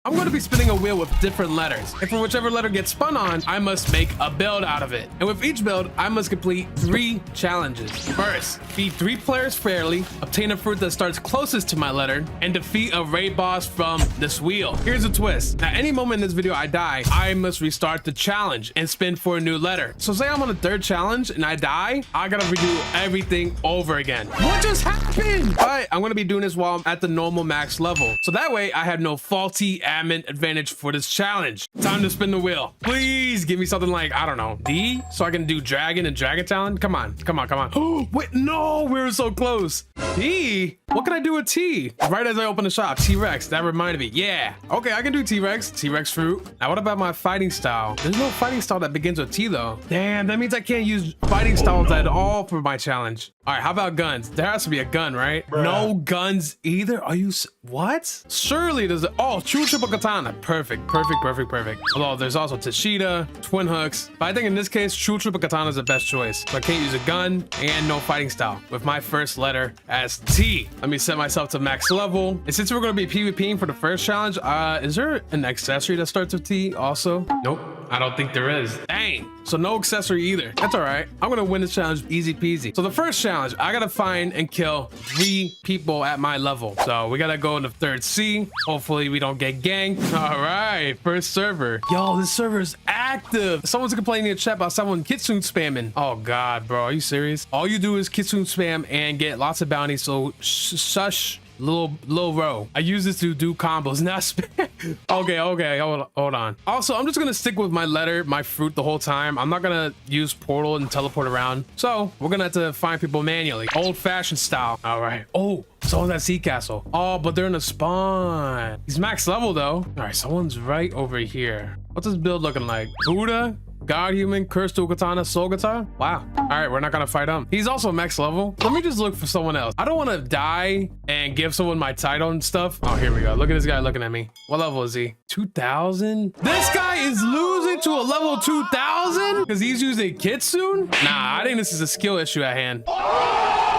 I'm going to be spinning a wheel with different letters, and for whichever letter gets spun on, I must make a build out of it. And with each build, I must complete 3 challenges. First, feed 3 players fairly, obtain a fruit that starts closest to my letter, and defeat a raid boss from this wheel. Here's a twist. At any moment in this video I die, I must restart the challenge and spin for a new letter. So say I'm on the 3rd challenge and I die, I gotta redo everything over again. What just happened? But I'm gonna be doing this while I'm at the normal max level. So that way I have no faulty admin advantage for this challenge. Time to spin the wheel. Please give me something like, I don't know, D, so I can do dragon and dragon talent. Come on, come on, come on. Oh, wait, no, we were so close. T? What can I do with T? Right as I open the shop, T-Rex, that reminded me. Yeah, okay, I can do T-Rex, T-Rex fruit. Now what about my fighting style? There's no fighting style that begins with T though. Damn, that means I can't use fighting styles at all for my challenge. All right, how about guns? There has to be a gun, right? Bruh. No guns either? Are you, what? Surely there's a, oh, true triple katana. Perfect, perfect, perfect, perfect. Although there's also Tashida, twin hooks. But I think in this case, true triple katana is the best choice. So I can't use a gun and no fighting style with my first letter as T. Let me set myself to max level. And since we're gonna be PvPing for the first challenge, is there an accessory that starts with T also? Nope. I don't think there is. Dang. So no accessory either. That's all right. I'm gonna win this challenge easy peasy. So the first challenge, I gotta find and kill 3 people at my level. So we gotta go in the 3rd C. Hopefully we don't get ganked. All right, first server. Yo, this server is active. Someone's complaining in the chat about someone kitsune spamming. Oh God, bro, are you serious? All you do is kitsune spam and get lots of bounties. So shush. Little row. I use this to do combos, not spam. Okay, hold on. Also, I'm just gonna stick with my letter, my fruit the whole time. I'm not gonna use portal and teleport around. So we're gonna have to find people manually, old-fashioned style. All right. Oh, someone's at Sea Castle. Oh, but they're in a spawn. He's max level though. All right, someone's right over here. What's this build looking like? Buddha? God human, cursed to katana, soul guitar. Wow. All right, we're not gonna fight him. He's also max level. Let me just look for someone else. I don't want to die and give someone my title and stuff. Oh, here we go. Look at this guy looking at me. What level is he? 2000. This guy is losing to a level 2000 because he's using kitsune. Nah, I think this is a skill issue at hand.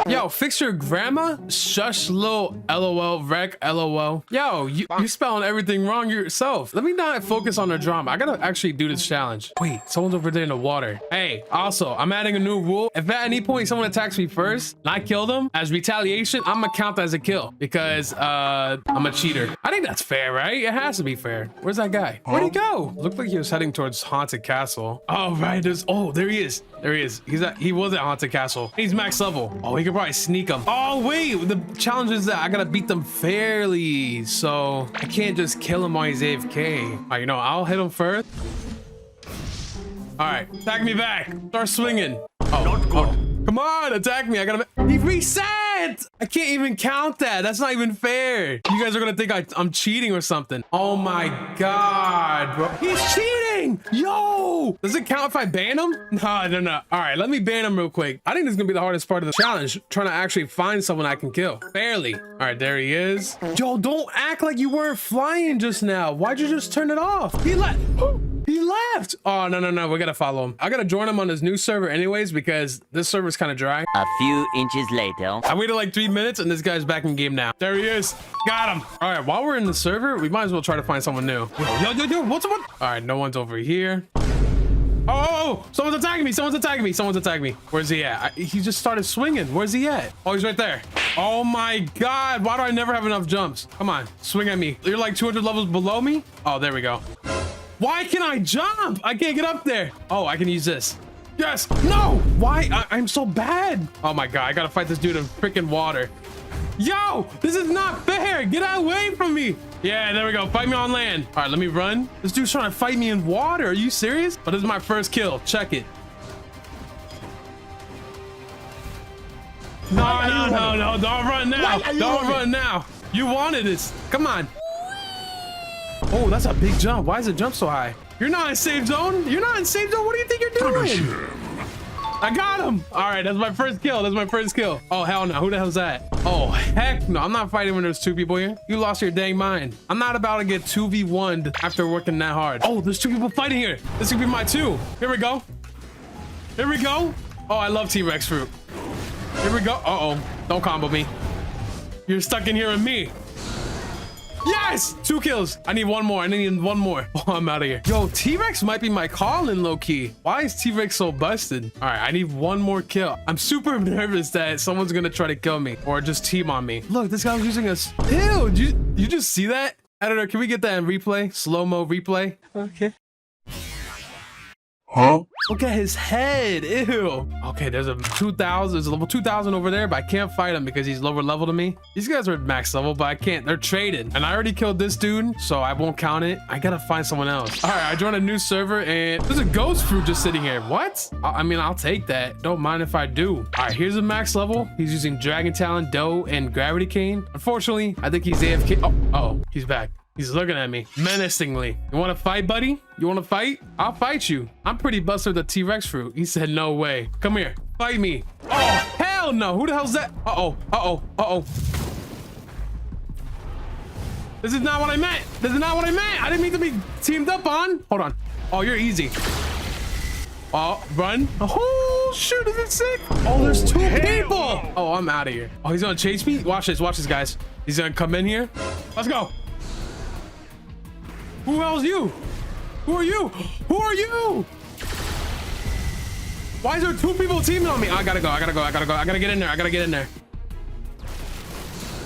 Yo, fix your grammar. Shush, little LOL, wreck, LOL. Yo, you're spelling everything wrong yourself. Let me not focus on the drama. I gotta actually do this challenge. Wait, someone's over there in the water. Hey, also, I'm adding a new rule. If at any point someone attacks me first and I kill them, as retaliation, I'm gonna count that as a kill because I'm a cheater. I think that's fair, right? It has to be fair. Where's that guy? Where'd he go? Looked like he was heading towards Haunted Castle. Oh, right. Oh, there he is. There he is. He was at Haunted Castle. He's max level. Oh, he could probably sneak him. Oh, wait. The challenge is that I gotta beat them fairly. So I can't just kill him while he's AFK. All right, you know, I'll hit him first. All right, attack me back. Start swinging. Oh, come on, attack me. I gotta. He reset. I can't even count that. That's not even fair. You guys are gonna think I'm cheating or something. Oh my God, bro. He's cheating. Yo, does it count if I ban him? No. All right, let me ban him real quick. I think this is gonna be the hardest part of the challenge, trying to actually find someone I can kill fairly. All right, there he is. Yo, don't act like you weren't flying just now. Why'd you just turn it off? He left. He left. Oh, no. We gotta follow him. I gotta join him on his new server anyways because this server's kind of dry. A few inches later. I waited like 3 minutes and this guy's back in game now. There he is. Got him. All right, while we're in the server, we might as well try to find someone new. Yo, what's up? All right, no one's over here. Oh, someone's attacking me. Where's he at? He just started swinging. Where's he at? Oh, he's right there. Oh my God. Why do I never have enough jumps? Come on, swing at me. You're like 200 levels below me. Oh, there we go. Why can I jump? I can't get up there. Oh, I can use this. Yes. No. Why? I'm so bad. Oh my God. I gotta fight this dude in freaking water. Yo, this is not fair. Get away from me. Yeah, there we go. Fight me on land. All right, let me run. This dude's trying to fight me in water. Are you serious? But this is my first kill. Check it. No. Don't run now. Don't run now. You wanted this. Come on. Oh, that's a big jump. Why is the jump so high? You're not in safe zone. What do you think you're doing? I got him. All right, that's my first kill. Oh, hell no. Who the hell's that? Oh, heck no. I'm not fighting when there's 2 people here. You lost your dang mind. I'm not about to get 2v1'd after working that hard. Oh, there's 2 people fighting here. This could be my 2. Here we go. Oh, I love T-Rex fruit. Here we go. Uh-oh. Don't combo me. You're stuck in here with me. Yes! 2 kills. I need one more. I need one more. Oh, I'm out of here. Yo, T-Rex might be my calling, low-key. Why is T-Rex so busted? All right, I need one more kill. I'm super nervous that someone's gonna try to kill me or just team on me. Look, this guy was using a... Ew, you just see that? Editor, can we get that in replay? Slow-mo replay? Okay. Huh? Look at his head. Ew. Okay, there's a 2000. There's a level 2000 over there, but I can't fight him because he's lower level to me. These guys are max level, but I can't. They're traded. And I already killed this dude, so I won't count it. I gotta find someone else. All right, I joined a new server, and there's a ghost fruit just sitting here. What? I mean, I'll take that. Don't mind if I do. All right, here's a max level. He's using Dragon Talon, Dough, and Gravity Cane. Unfortunately, I think he's AFK. Oh, he's back. He's looking at me menacingly. You want to fight, buddy? You want to fight? I'll fight you. I'm pretty busted with the T-Rex fruit. He said, no way. Come here. Fight me. Oh, hell no. Who the hell's that? Uh-oh. Uh-oh. Uh-oh. This is not what I meant. This is not what I meant. I didn't mean to be teamed up on. Hold on. Oh, you're easy. Oh, run. Oh, shoot. Is it sick? Oh, there's 2 people. Oh, I'm out of here. Oh, he's going to chase me? Watch this. Watch this, guys. He's going to come in here. Let's go. Who else you? Who are you? Who are you? Why is there 2 people teaming on me? I gotta go. I gotta go. I gotta go. I gotta get in there. I gotta get in there.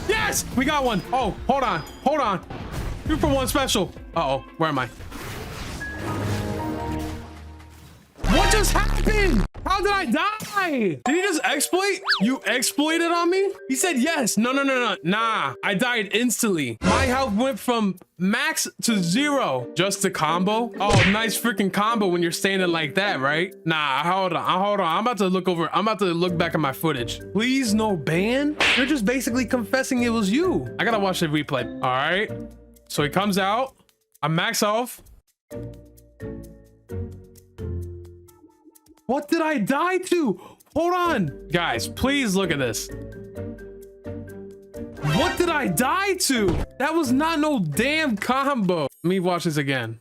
Yes, we got one. Oh, hold on. Hold on. 2 for 1 special. Uh-oh. Where am I? What just happened? How did I die? Did he just exploit? You exploited on me? He said yes. No. Nah, I died instantly. My health went from max to 0. Just the combo? Oh, nice freaking combo when you're standing like that, right? Nah, hold on. I'm about to look back at my footage. Please no ban? You're just basically confessing it was you. I gotta watch the replay. All right. So he comes out. I'm max off. What did I die to? Hold on. Guys, please look at this. What did I die to? That was not no damn combo. Let me watch this again.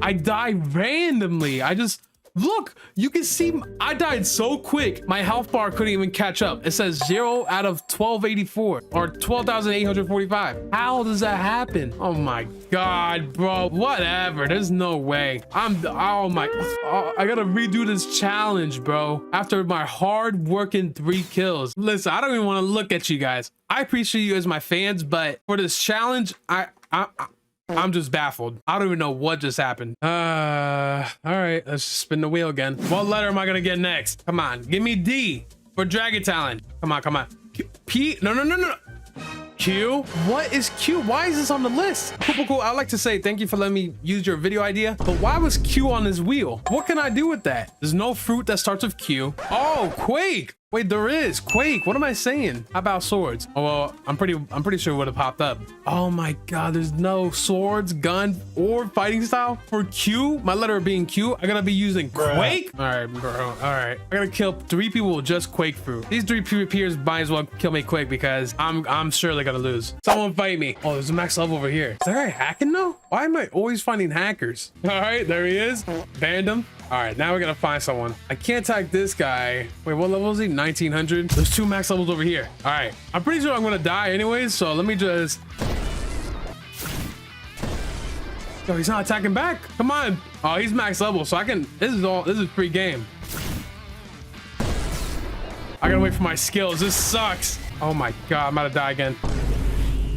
I died randomly. Look, you can see I died so quick. My health bar couldn't even catch up. It says 0 out of 1284 or 12,845. How does that happen? Oh my God, bro. Whatever. There's no way. I gotta redo this challenge, bro. After my hard working 3 kills. Listen, I don't even want to look at you guys. I appreciate you as my fans, but for this challenge, I'm just baffled. I don't even know what just happened. All right, let's spin the wheel again. What letter am I gonna get next? Come on, give me D for Dragon Talon. Come on. P, no. Q? What is Q? Why is this on the list? Cool. I'd like to say thank you for letting me use your video idea, but why was Q on this wheel? What can I do with that? There's no fruit that starts with Q. Oh, Quake. Wait, there is Quake. What am I saying? How about swords? Oh, well, I'm pretty sure it would have popped up. Oh my God, there's no swords, gun, or fighting style for Q. My letter being Q, I gotta be using Quake. All right, bro. All right, I gotta kill 3 people with just Quake fruit. These 3 peers might as well kill me quick because I'm sure they're gonna lose. Someone fight me. Oh, there's a max level over here. Is that guy hacking though? Why am I always finding hackers? All right, there he is. Banned him. All right, now we gotta find someone. I can't tag this guy. Wait, what level is he? 1900. There's 2 max levels over here. All right, I'm pretty sure I'm gonna die anyways, so let me just... Yo, he's not attacking back. Come on. Oh, he's max level, so I can... This is free game. I gotta wait for my skills. This sucks. Oh my God, I'm about to die again.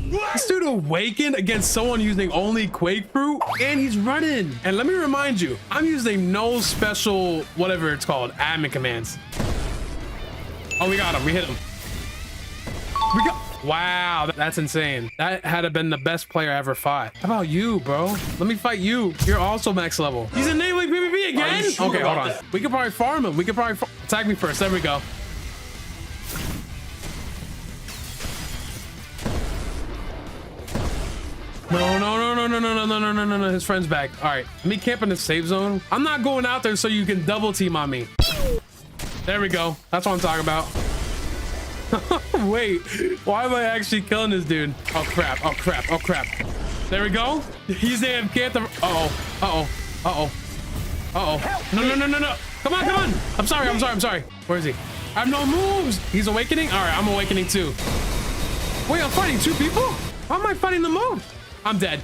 This dude awakened against someone using only Quake fruit, and he's running. And let me remind you, I'm using no special, whatever it's called, admin commands. Oh, we got him. We hit him. Wow, that's insane. That had to been the best player I ever fought. How about you, bro? Let me fight you. You're also max level. He's enabling PvP again? Sure okay, hold on. That? We could probably farm him. We could probably attack me first. There we go. No. His friend's back. All right, let me camp in the safe zone. I'm not going out there so you can double team on me. There we go. That's what I'm talking about. Wait, why am I actually killing this dude? Oh crap. There we go. He's AFK. No. Come on. I'm sorry. Where is he? I have no moves. He's awakening. All right, I'm awakening too. Wait, I'm fighting 2 people? How am I fighting them all? I'm dead.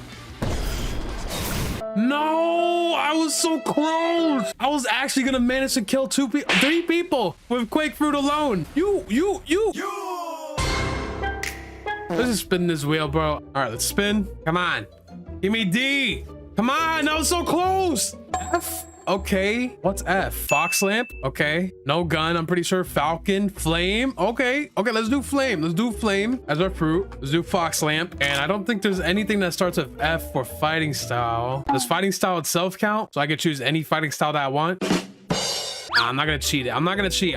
No, I was so close. I was actually gonna manage to kill 3 people with Quake Fruit alone. You. Let's just spin this wheel, bro. All right, let's spin. Come on. Give me D. Come on, that was so close. F. Okay, what's F? Fox lamp. Okay, no gun. I'm pretty sure Falcon, flame. Okay, let's do flame. Let's do flame as our fruit. Let's do fox lamp. And I don't think there's anything that starts with F for fighting style. Does fighting style itself count? So I could choose any fighting style that I want. Nah, I'm not gonna cheat it. I'm not gonna cheat.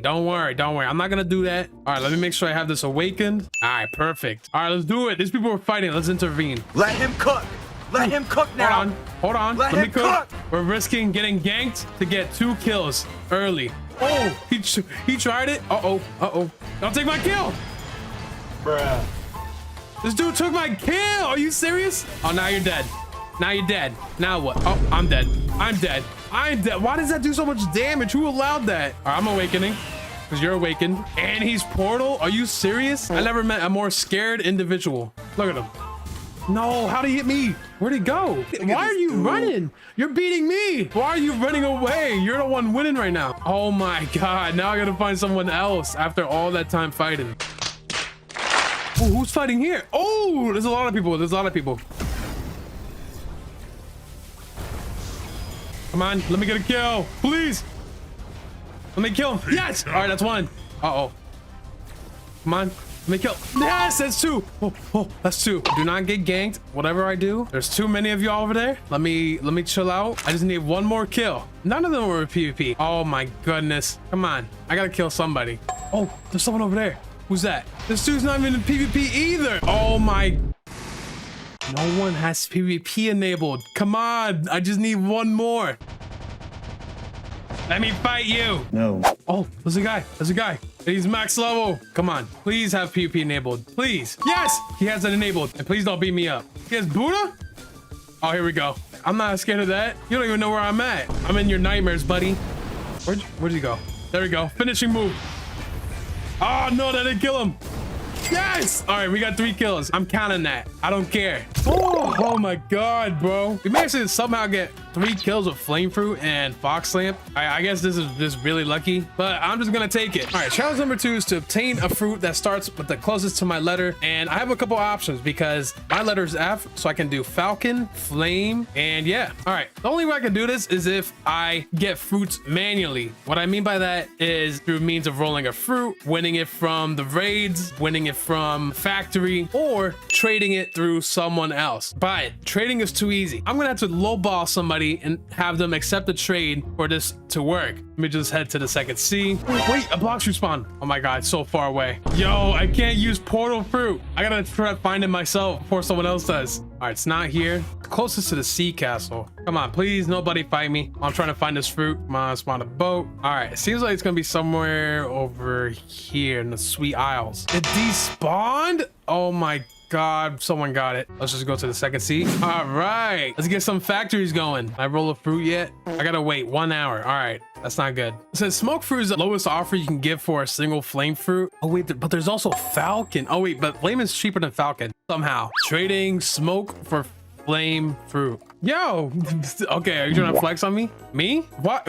Don't worry. I'm not gonna do that. All right, let me make sure I have this awakened. All right, perfect. All right, let's do it. These people are fighting. Let's intervene. Let him cook. Let him cook now. Hold on. Let me cook. We're risking getting ganked to get 2 kills early. Oh, he tried it. Uh-oh. Don't take my kill. Bruh. This dude took my kill. Are you serious? Oh, now you're dead. Now what? Oh, I'm dead. Why does that do so much damage? Who allowed that? All right, I'm awakening because you're awakened. And he's portal. Are you serious? I never met a more scared individual. Look at him. No, how'd he hit me? Where'd he go? Why are you running? You're beating me. Why are you running away? You're the one winning right now. Oh my God. Now I gotta find someone else after all that time fighting. Oh, who's fighting here? Oh, there's a lot of people. Come on, let me get a kill, please. Let me kill him. Yes. All right, that's 1. Uh-oh. Come on. Let me kill. Yes, that's 2. Oh, that's 2. Do not get ganked. Whatever I do, there's too many of y'all over there. Let me chill out. I just need 1 more kill. None of them were PvP. Oh my goodness. Come on. I gotta kill somebody. Oh, there's someone over there. Who's that? This dude's not even in PvP either. Oh my. No one has PvP enabled. Come on. I just need 1 more. Let me fight you. No. Oh, there's a guy. He's max level. Come on. Please have PvP enabled. Please. Yes, he has it enabled. And please don't beat me up. He has Buddha? Oh, here we go. I'm not scared of that. You don't even know where I'm at. I'm in your nightmares, buddy. Where'd he go? There we go. Finishing move. Oh, no, that didn't kill him. Yes! All right, we got 3 kills. I'm counting that. I don't care. Oh my God, bro. We managed to somehow get 3 kills with flame fruit and fox lamp. I guess this is just really lucky, but I'm just gonna take it. All right, challenge number 2 is to obtain a fruit that starts with the closest to my letter. And I have a couple options because my letter is F, so I can do falcon, flame, and yeah. All right, the only way I can do this is if I get fruits manually. What I mean by that is through means of rolling a fruit, winning it from the raids, winning it from factory, or trading it through someone else. But trading is too easy. I'm gonna have to lowball somebody and have them accept the trade for this to work. Let me just head to the second C. Wait, a Blox respawn. Oh my God, it's so far away. Yo, I can't use portal fruit. I gotta try to find it myself before someone else does. All right, it's not here. It's closest to the sea castle. Come on, please, nobody fight me. I'm trying to find this fruit. Come on, spawn a boat. All right, it seems like it's gonna be somewhere over here in the Sweet Isles. It despawned? Oh my God, someone got it. Let's just go to the second sea. All right, let's get some factories going. I roll a fruit yet? I gotta wait 1 hour. All right, that's not good. Since smoke fruit is the lowest offer you can give for a single flame fruit. Oh wait, but there's also falcon. Oh wait, but flame is cheaper than falcon somehow. Trading smoke for flame fruit. Yo, okay, are you trying to flex on me? Me? What?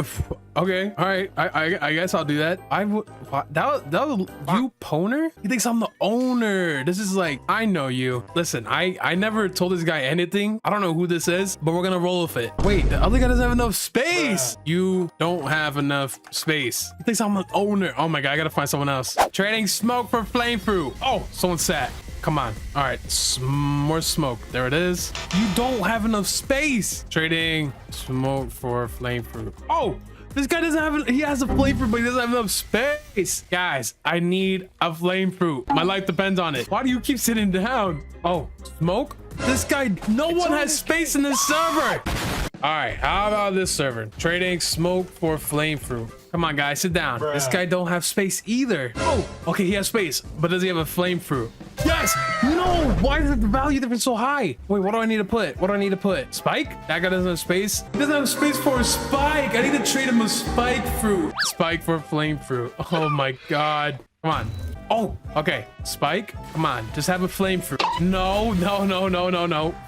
Okay, all right, I guess I'll do that. I would. That was you, Poner? He thinks I'm the owner. This is like, I know you. Listen, I never told this guy anything. I don't know who this is, but we're gonna roll with it. Wait, the other guy doesn't have enough space. You don't have enough space. He thinks I'm the owner. Oh my God, I gotta find someone else. Trading smoke for flame fruit. Oh, someone sat. Come on. All right, more smoke. There it is. You don't have enough space. Trading smoke for flame fruit. Oh, this guy doesn't have, he has a flame fruit, but he doesn't have enough space. Guys, I need a flame fruit. My life depends on it. Why do you keep sitting down? Oh, smoke? This guy, no one has space in this server. All right, how about this server? Trading smoke for flame fruit. Come on, guys, sit down. Bruh. This guy don't have space either. Oh, okay, he has space, but does he have a flame fruit? Yes! No! Why is the value difference so high? Wait, what do I need to put? What do I need to put? Spike? That guy doesn't have space? He doesn't have space for a spike! I need to trade him a spike fruit. Spike for flame fruit. Oh my God. Come on. Oh, okay. Spike, come on. Just have a flame fruit. No.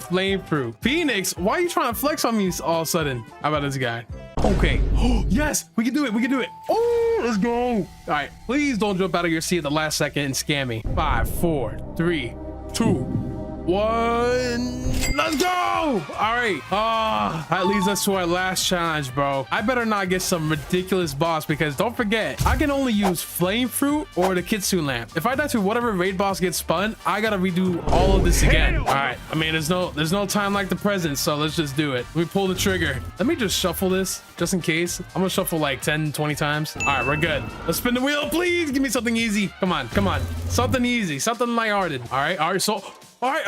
Flame fruit. Phoenix, why are you trying to flex on me all of a sudden? How about this guy? Okay. Yes, we can do it. We can do it. Oh, let's go. All right. Please don't jump out of your seat at the last second and scam me. 5, 4, 3, 2, 1. Let's go. All right. That leads us to our last challenge, bro. I better not get some ridiculous boss, because don't forget, I can only use flame fruit or the kitsune lamp. If I die to whatever raid boss gets spun, I gotta redo all of this again. All right. I mean, there's no time like the present, so let's just do it. Let me pull the trigger. Let me just shuffle this just in case. I'm gonna shuffle like 10, 20 times. All right, we're good. Let's spin the wheel, please. Give me something easy. Come on. Something easy, something lighthearted. All right. So all right.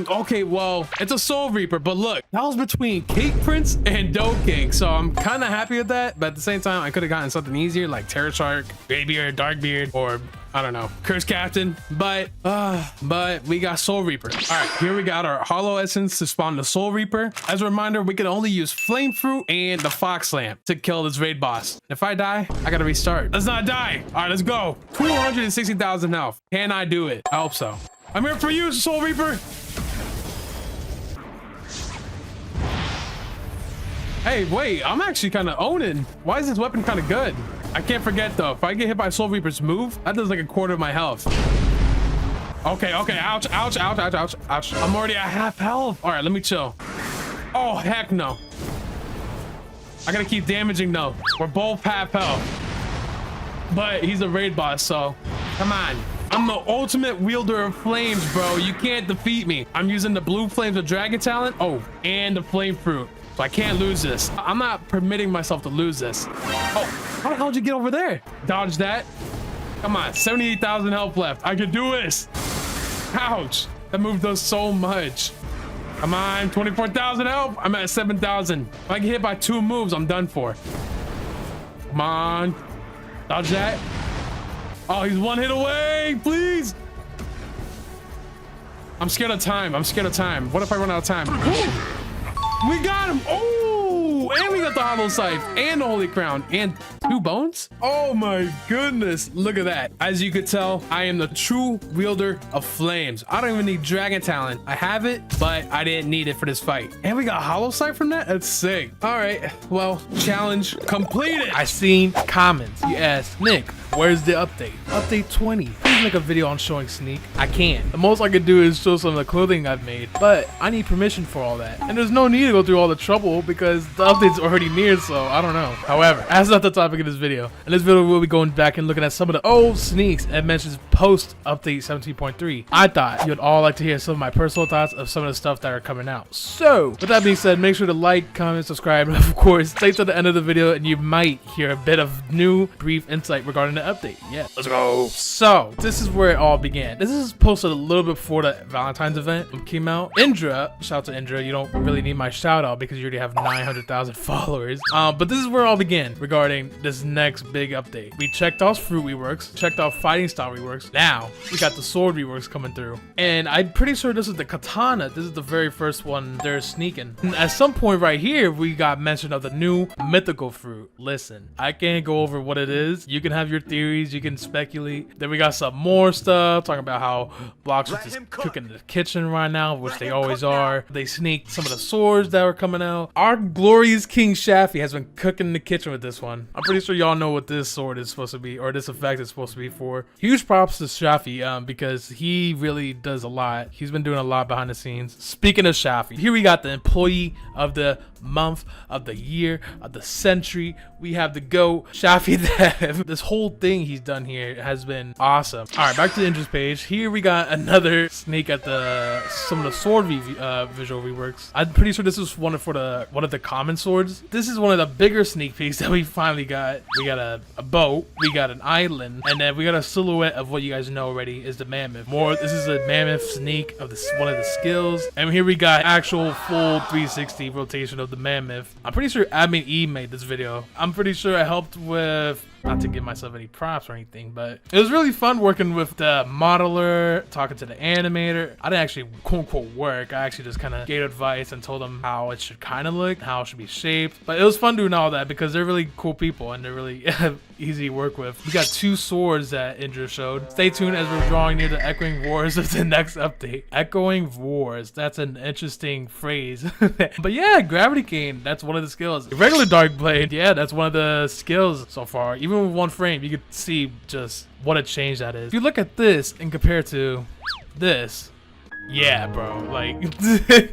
Okay, well, it's a Soul Reaper, but look, that was between Cake Prince and Dough King, so I'm kind of happy with that. But at the same time, I could have gotten something easier like Terror Shark, Graybeard, Darkbeard, or I don't know, Curse Captain. But we got Soul Reaper. All right, here we got our Hollow Essence to spawn the Soul Reaper. As a reminder, we can only use Flame Fruit and the Fox Lamp to kill this raid boss. If I die, I gotta restart. Let's not die. All right, let's go. 260,000 health. Can I do it? I hope so. I'm here for you, Soul Reaper. Hey, wait, I'm actually kind of owning. Why is this weapon kind of good? I can't forget though, if I get hit by Soul Reaper's move, that does like a quarter of my health. Okay, ouch. I'm already at half health. All right, let me chill. Oh, heck no. I gotta keep damaging though. We're both half health. But he's a raid boss, so come on. I'm the ultimate wielder of flames, bro. You can't defeat me. I'm using the blue flames of dragon talent. Oh, and the flame fruit. So I can't lose this. I'm not permitting myself to lose this. Oh, how the hell did you get over there? Dodge that. Come on, 78,000 health left. I can do this. Ouch. That move does so much. Come on, 24,000 health. I'm at 7,000. If I get hit by 2 moves, I'm done for. Come on. Dodge that. Oh, he's 1 hit away, please. I'm scared of time. What if I run out of time? We got him. Oh, and we got the hollow scythe and the holy crown and 2 bones. Oh my goodness. Look at that. As you could tell, I am the true wielder of flames. I don't even need dragon talent. I have it, but I didn't need it for this fight. And we got hollow scythe from that. That's sick. All right, well, challenge completed. I seen comments. You asked, Nick, where's the update? Update 20. Please make a video on showing Sneak. I can't. The most I could do is show some of the clothing I've made, but I need permission for all that. And there's no need to go through all the trouble because the update's already near, so I don't know. However, that's not the topic of this video. In this video, we'll be going back and looking at some of the old sneaks and mentions post update 17.3. I thought you'd all like to hear some of my personal thoughts of some of the stuff that are coming out. So, with that being said, make sure to like, comment, subscribe, and of course, stay to the end of the video and you might hear a bit of new, brief insight regarding the update. Yeah, let's go. So, this is where it all began. This is posted a little bit before the Valentine's event came out. Indra, shout out to Indra, you don't really need my shout out because you already have 900,000 followers. But this is where it all began regarding this next big update. We checked off fruit reworks, checked off fighting style reworks. Now we got the sword reworks coming through, and I'm pretty sure this is the katana. This is the very first one they're sneaking. And at some point right here, we got mention of the new mythical fruit. Listen, I can't go over what it is. You can have your theories, you can speculate. Then we got some more stuff talking about how Blox was just cooking in the kitchen right now, which they always are. They sneaked some of the swords that were coming out. Our glorious King Shaffy has been cooking in the kitchen with this one. I'm pretty sure y'all know what this sword is supposed to be, or this effect is supposed to be for. Huge props to Shaffy because he really does a lot. He's been doing a lot behind the scenes. Speaking of Shaffy, here we got the employee of the month, of the year, of the century. We have the GOAT, Shaffy Dev. This whole thing he's done here has been awesome. All right, back to the Indra's page. Here we got another sneak at some of the sword visual reworks. I'm pretty sure this is one of the common swords. This is one of the bigger sneak peeks that we finally got. We got a boat, we got an island, and then we got a silhouette of what you guys know already is the mammoth. This is a mammoth sneak of one of the skills, and here we got actual full 360 rotation of the mammoth. I'm pretty sure Admin E made this video. I'm pretty sure I helped with Not to give myself any props or anything, but it was really fun working with the modeler, talking to the animator. I didn't actually quote unquote work. I actually just kind of gave advice and told them how it should kind of look, how it should be shaped. But it was fun doing all that because they're really cool people and they're really easy to work with. We got 2 swords that Indra showed. Stay tuned as we're drawing near the echoing wars of the next update. Echoing wars, that's an interesting phrase. But yeah, gravity cane, that's one of the skills. Regular dark blade, yeah, that's one of the skills so far. Even with 1 frame, you could see just what a change that is. If you look at this and compare to this, yeah, bro, like,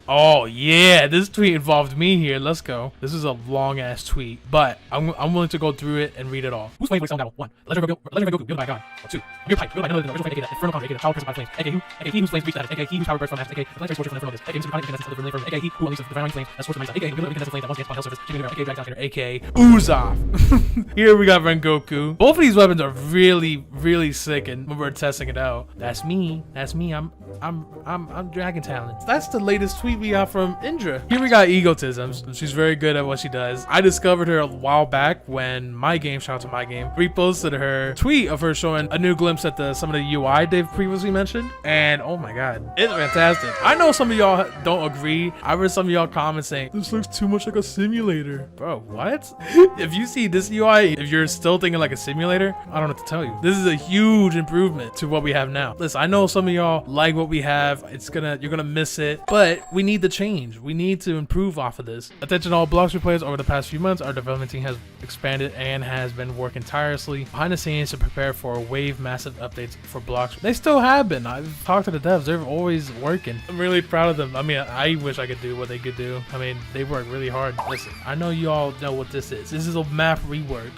oh yeah, this tweet involved me here. Let's go. This is a long ass tweet, but I'm willing to go through it and read it all. Who's playing battle? 1. Legendary Goku, built by God. 2. Your pipe, built by another original aka Infernal Conqueror, aka the child person by flames, aka he whose flames reach status, aka he whose power bursts from ashes, aka the planetary torture from never noticed, aka whose divine incandescence of the aka he who unleashes the divine flames that source of my aka who incandescent flames that once against on hell surface, aka Dragon Down, aka Uzoth. Here we got Rengoku. Both of these weapons are really sick, and when we're testing it out, that's me. I'm Dragon Talent. That's the latest tweet we got from Indra. Here we got Egotism. She's very good at what she does. I discovered her a while back when My Game, shout out to My Game, reposted her tweet of her showing a new glimpse at some of the UI they've previously mentioned. And oh my god, it's fantastic. I know some of y'all don't agree. I read some of y'all comments saying, this looks too much like a simulator. Bro, what? If you see this UI, if you're still thinking like a simulator, I don't know what to tell you. This is a huge improvement to what we have now. Listen, I know some of y'all like what we have. You're gonna miss it, but we need the change. We need to improve off of this. Attention all Blox players, over the past few months, our development team has expanded and has been working tirelessly behind the scenes to prepare for massive updates for Blox. They still have been. I've talked to the devs. They're always working. I'm really proud of them. I mean, I wish I could do what they could do. I mean, they work really hard. Listen, I know you all know what this is. This is a map rework.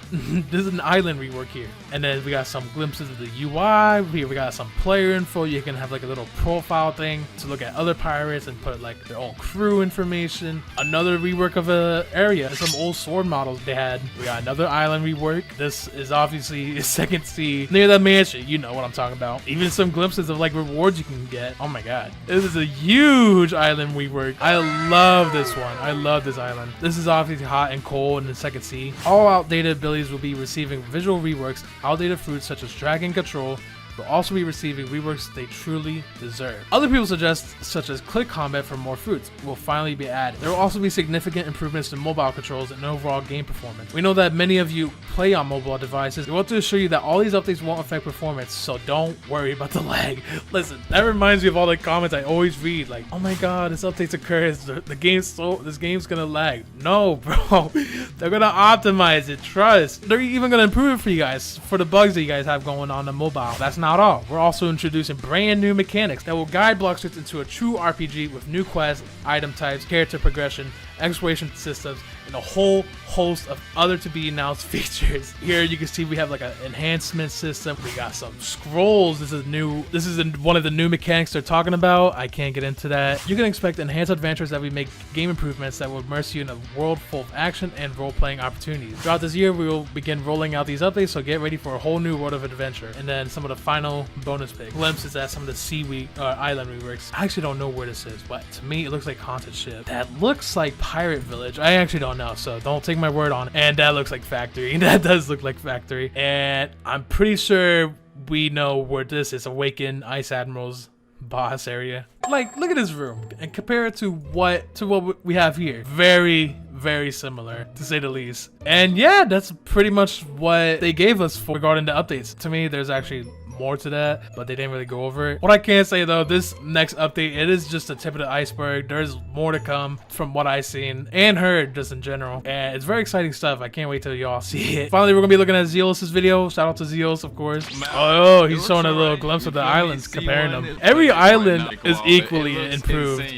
This is an island rework here. And then we got some glimpses of the UI. Here we got some player info. You can have like a little profile thing to look at other pirates and put like their own crew information. Another rework of a area, some old sword models they had. We got another island rework. This is obviously a second sea near the mansion. You know what I'm talking about. Even some glimpses of like rewards you can get. Oh my god, this is a huge island rework. I love this one. I love this island. This is obviously hot and cold in the second sea. All outdated abilities will be receiving visual reworks. Outdated fruits such as dragon control will also be receiving reworks they truly deserve. Other people suggest, such as click combat for more fruits, will finally be added. There will also be significant improvements to mobile controls and overall game performance. We know that many of you play on mobile devices. We want to assure you that all these updates won't affect performance, so don't worry about the lag. Listen, that reminds me of all the comments I always read, like, oh my god, this update's occurring, this game's gonna lag. No, bro, they're gonna optimize it, trust. They're even gonna improve it for you guys, for the bugs that you guys have going on the mobile. That's not all. We're also introducing brand new mechanics that will guide Blox into a true RPG with new quests, item types, character progression, exploration systems, and a whole host of other to be announced features. Here you can see we have like an enhancement system. We got some scrolls. This is one of the new mechanics they're talking about. I can't get into that. You can expect enhanced adventures that we make game improvements that will immerse you in a world full of action and role-playing opportunities. Throughout this year, we will begin rolling out these updates, so get ready for a whole new world of adventure. And then some of the final bonus picks. Glimpses at some of the seaweed island reworks. I actually don't know where this is, but to me, it looks like Haunted Ship. That looks like Pirate Village. I actually don't know, so don't take my word on it. And that looks like Factory. That does look like Factory. And I'm pretty sure we know where this is. Awaken Ice Admiral's boss area. Like, look at this room and compare it to what we have here. Very similar, to say the least. And yeah, that's pretty much what they gave us for regarding the updates. To me, there's actually more to that, but they didn't really go over it. What I can say though, this next update, it is just the tip of the iceberg. There's more to come from what I've seen and heard just in general, and it's very exciting stuff. I can't wait till y'all see it. Finally, we're gonna be looking at Zeolos's video. Shout out to Zeolos, of course. Oh, he's showing a little glimpse of the islands, comparing them. Every island is equally improved.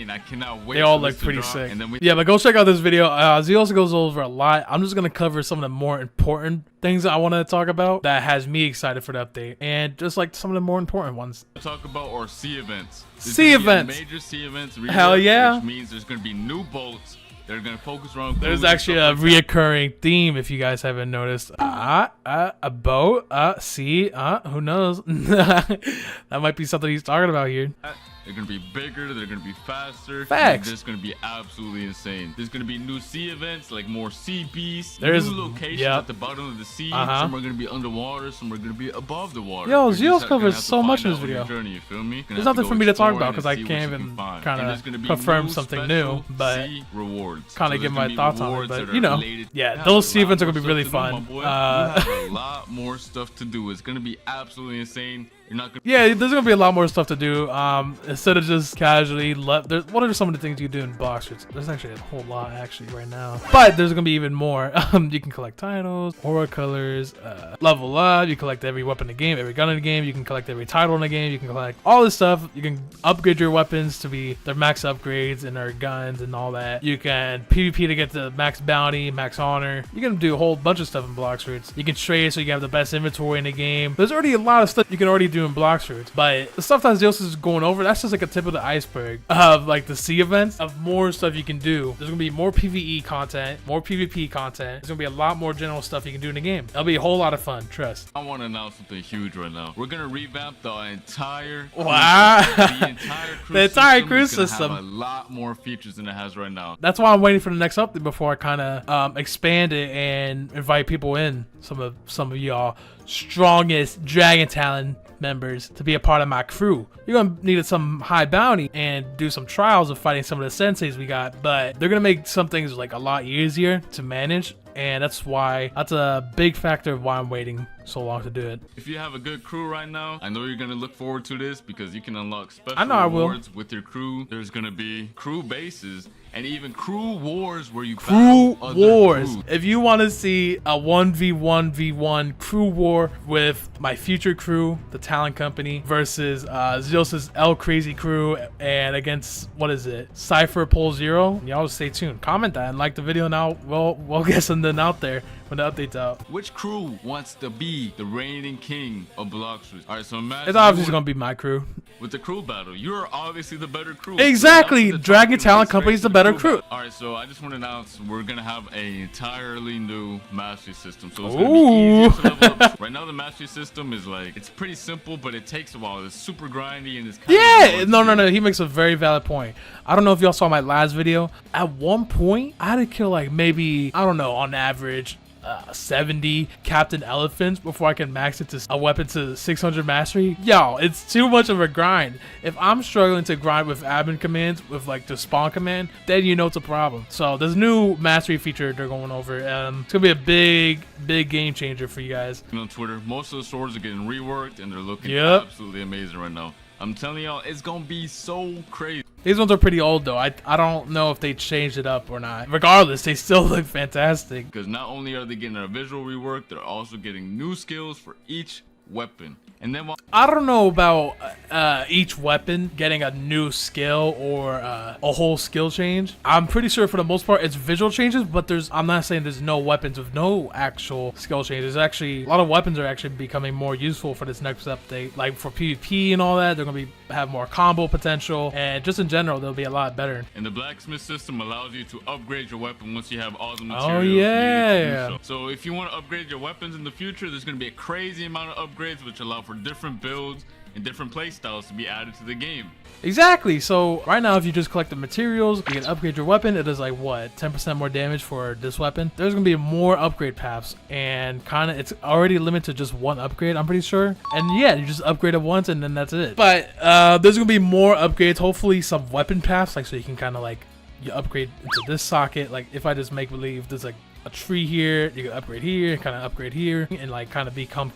They all look pretty sick. Yeah, but go check out this video. Zeolos goes over a lot. I'm just gonna cover some of the more important things that I want to talk about that has me excited for the update, and just like some of the more important ones. Talk about our sea events. Sea events. Major sea events. Hell yeah. Which means there's going to be new boats. They're going to focus around. There's actually a reoccurring theme, if you guys haven't noticed. A boat. Sea. Who knows? That might be something he's talking about here. They're gonna be bigger. They're gonna be faster. Facts. This is gonna be absolutely insane. There's gonna be new sea events, like more sea beasts. There's new locations yep. at the bottom of the sea. Uh-huh. Some are gonna be underwater. Some are gonna be above the water. Yo, You're Zeus just covers gonna have to so much find in this out on your video. journey, you feel me? There's nothing for me to talk about because I can't even kind of confirm something new, but kind of give my thoughts on it. But you know, yeah, those sea events are gonna be really fun. You have a lot more stuff to do. It's gonna be absolutely insane. You're not gonna. Yeah, there's gonna be a lot more stuff to do. Instead of just casually what are some of the things you do in Blox? There's actually a whole lot actually right now, but there's gonna be even more. You can collect titles, aura colors, level up. You collect every weapon in the game, every gun in the game. You can collect every title in the game. You can collect all this stuff. You can upgrade your weapons to be their max upgrades and their guns and all that. You can PvP to get the max bounty, max honor. You can do a whole bunch of stuff in Blox Roots. You can trade so you can have the best inventory in the game. There's already a lot of stuff you can already do in Blox Roots, but the stuff that Zeus is going over, that's just like a tip of the iceberg of like the sea events of more stuff you can do. There's gonna be more PvE content, more PvP content. There's gonna be a lot more general stuff you can do in the game. That'll be a whole lot of fun, trust. I want to announce something huge right now. We're gonna revamp the entire wow the entire crew the entire system crew is gonna system have a lot more features than it has right now. That's why I'm waiting for the next update before I kind of expand it and invite people in, some of y'all strongest Dragon Talon members to be a part of my crew. You're gonna need some high bounty and do some trials of fighting some of the senseis we got, but they're gonna make some things like a lot easier to manage, and that's a big factor of why I'm waiting so long to do it. If you have a good crew right now, I know you're gonna look forward to this because you can unlock special I know I will. rewards with your crew. There's gonna be crew bases and even crew wars where you Crew battle other wars. crews. If you want to see a 1v1v1 crew war with my future crew, the Talent Company, versus Zeus's L Crazy crew, and against, what is it, Cypher Pole Zero, y'all stay tuned. Comment that and like the video now. We'll get something out there when the update's out. Which crew wants to be the reigning king of Blox Roots? All right, so imagine It's obviously gonna be my crew. with the crew battle. You're obviously the better crew. Exactly. So Dragon Talent Company is the better crew. All right, so I just want to announce we're gonna have an entirely new mastery system. So it's gonna be easier to level up. Right now, the mastery system is like, it's pretty simple, but it takes a while. It's super grindy and it's kind of No. He makes a very valid point. I don't know if y'all saw my last video. At one point, I had to kill like maybe, I don't know, on average 70 Captain Elephants before I can max it to a weapon to 600 mastery. Yo, it's too much of a grind. If I'm struggling to grind with admin commands, with like the spawn command, then you know it's a problem. So there's a new mastery feature they're going over. It's gonna be a big game changer for you guys. on Twitter. Most of the swords are getting reworked and they're looking Yep. absolutely amazing right now. I'm telling y'all, it's gonna be so crazy. These ones are pretty old though. I don't know if they changed it up or not. Regardless, they still look fantastic. Because not only are they getting a visual rework, they're also getting new skills for each weapon. And then while I don't know about each weapon getting a new skill or a whole skill change. I'm pretty sure for the most part it's visual changes, but I'm not saying there's no weapons with no actual skill changes. Actually, a lot of weapons are actually becoming more useful for this next update. Like for PvP and all that, they're gonna have more combo potential, and just in general, they'll be a lot better. and the blacksmith system allows you to upgrade your weapon once you have all the Oh, materials needed yeah. to do so. So if you want to upgrade your weapons in the future, there's going to be a crazy amount of upgrades which allow for different builds and different play styles to be added to the game. Exactly. So right now, if you just collect the materials, you can upgrade your weapon. It does like what, 10% more damage for this weapon. There's gonna be more upgrade paths, and kind of it's already limited to just one upgrade, I'm pretty sure. And yeah, you just upgrade it once and then that's it. But there's gonna be more upgrades. Hopefully some weapon paths, like so you can kind of like you upgrade into this socket. Like if I just make believe there's like a tree here, you can upgrade here, kind of upgrade here, and like kind of become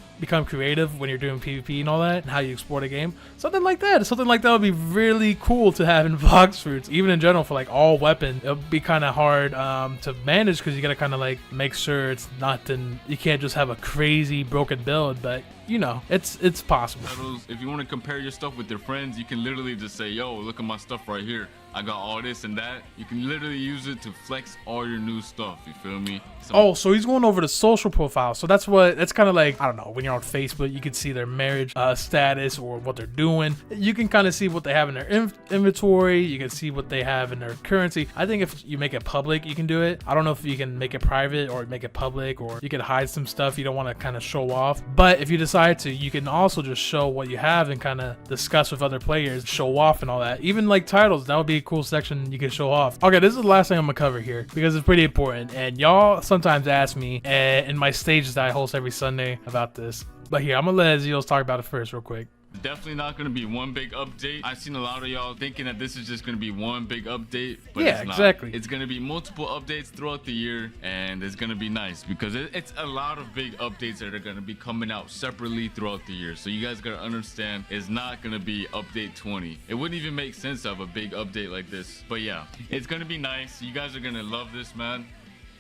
creative when you're doing PvP and all that, and how you explore the game. Something like that would be really cool to have in Blox Roots. Even in general, for like all weapon, it'll be kind of hard to manage because you gotta kind of like make sure it's nothing. You can't just have a crazy broken build, but you know, it's possible. If you want to compare your stuff with your friends, you can literally just say, yo, look at my stuff right here. I got all this and that. You can literally use it to flex all your new stuff. You feel me? Oh, so he's going over the social profile. So that's kind of like, I don't know, when you're on Facebook, you can see their marriage status or what they're doing. You can kind of see what they have in their inventory. You can see what they have in their currency. I think if you make it public, you can do it. I don't know if you can make it private or make it public, or you can hide some stuff you don't want to kind of show off. But if you decide to, you can also just show what you have and kind of discuss with other players, show off and all that. Even like titles, that would be a cool section you can show off. Okay, this is the last thing I'm gonna cover here because it's pretty important, and y'all sometimes ask me in my stages that I host every Sunday about this. But here, I'm gonna let Zeals talk about it first real quick. Definitely not going to be one big update. I've seen a lot of y'all thinking that this is just going to be one big update, but yeah, it's not. Exactly. It's going to be multiple updates throughout the year, and it's going to be nice because it's a lot of big updates that are going to be coming out separately throughout the year. So you guys got to understand, it's not going to be update 20. It wouldn't even make sense to have a big update like this. But yeah, it's going to be nice. You guys are going to love this, man.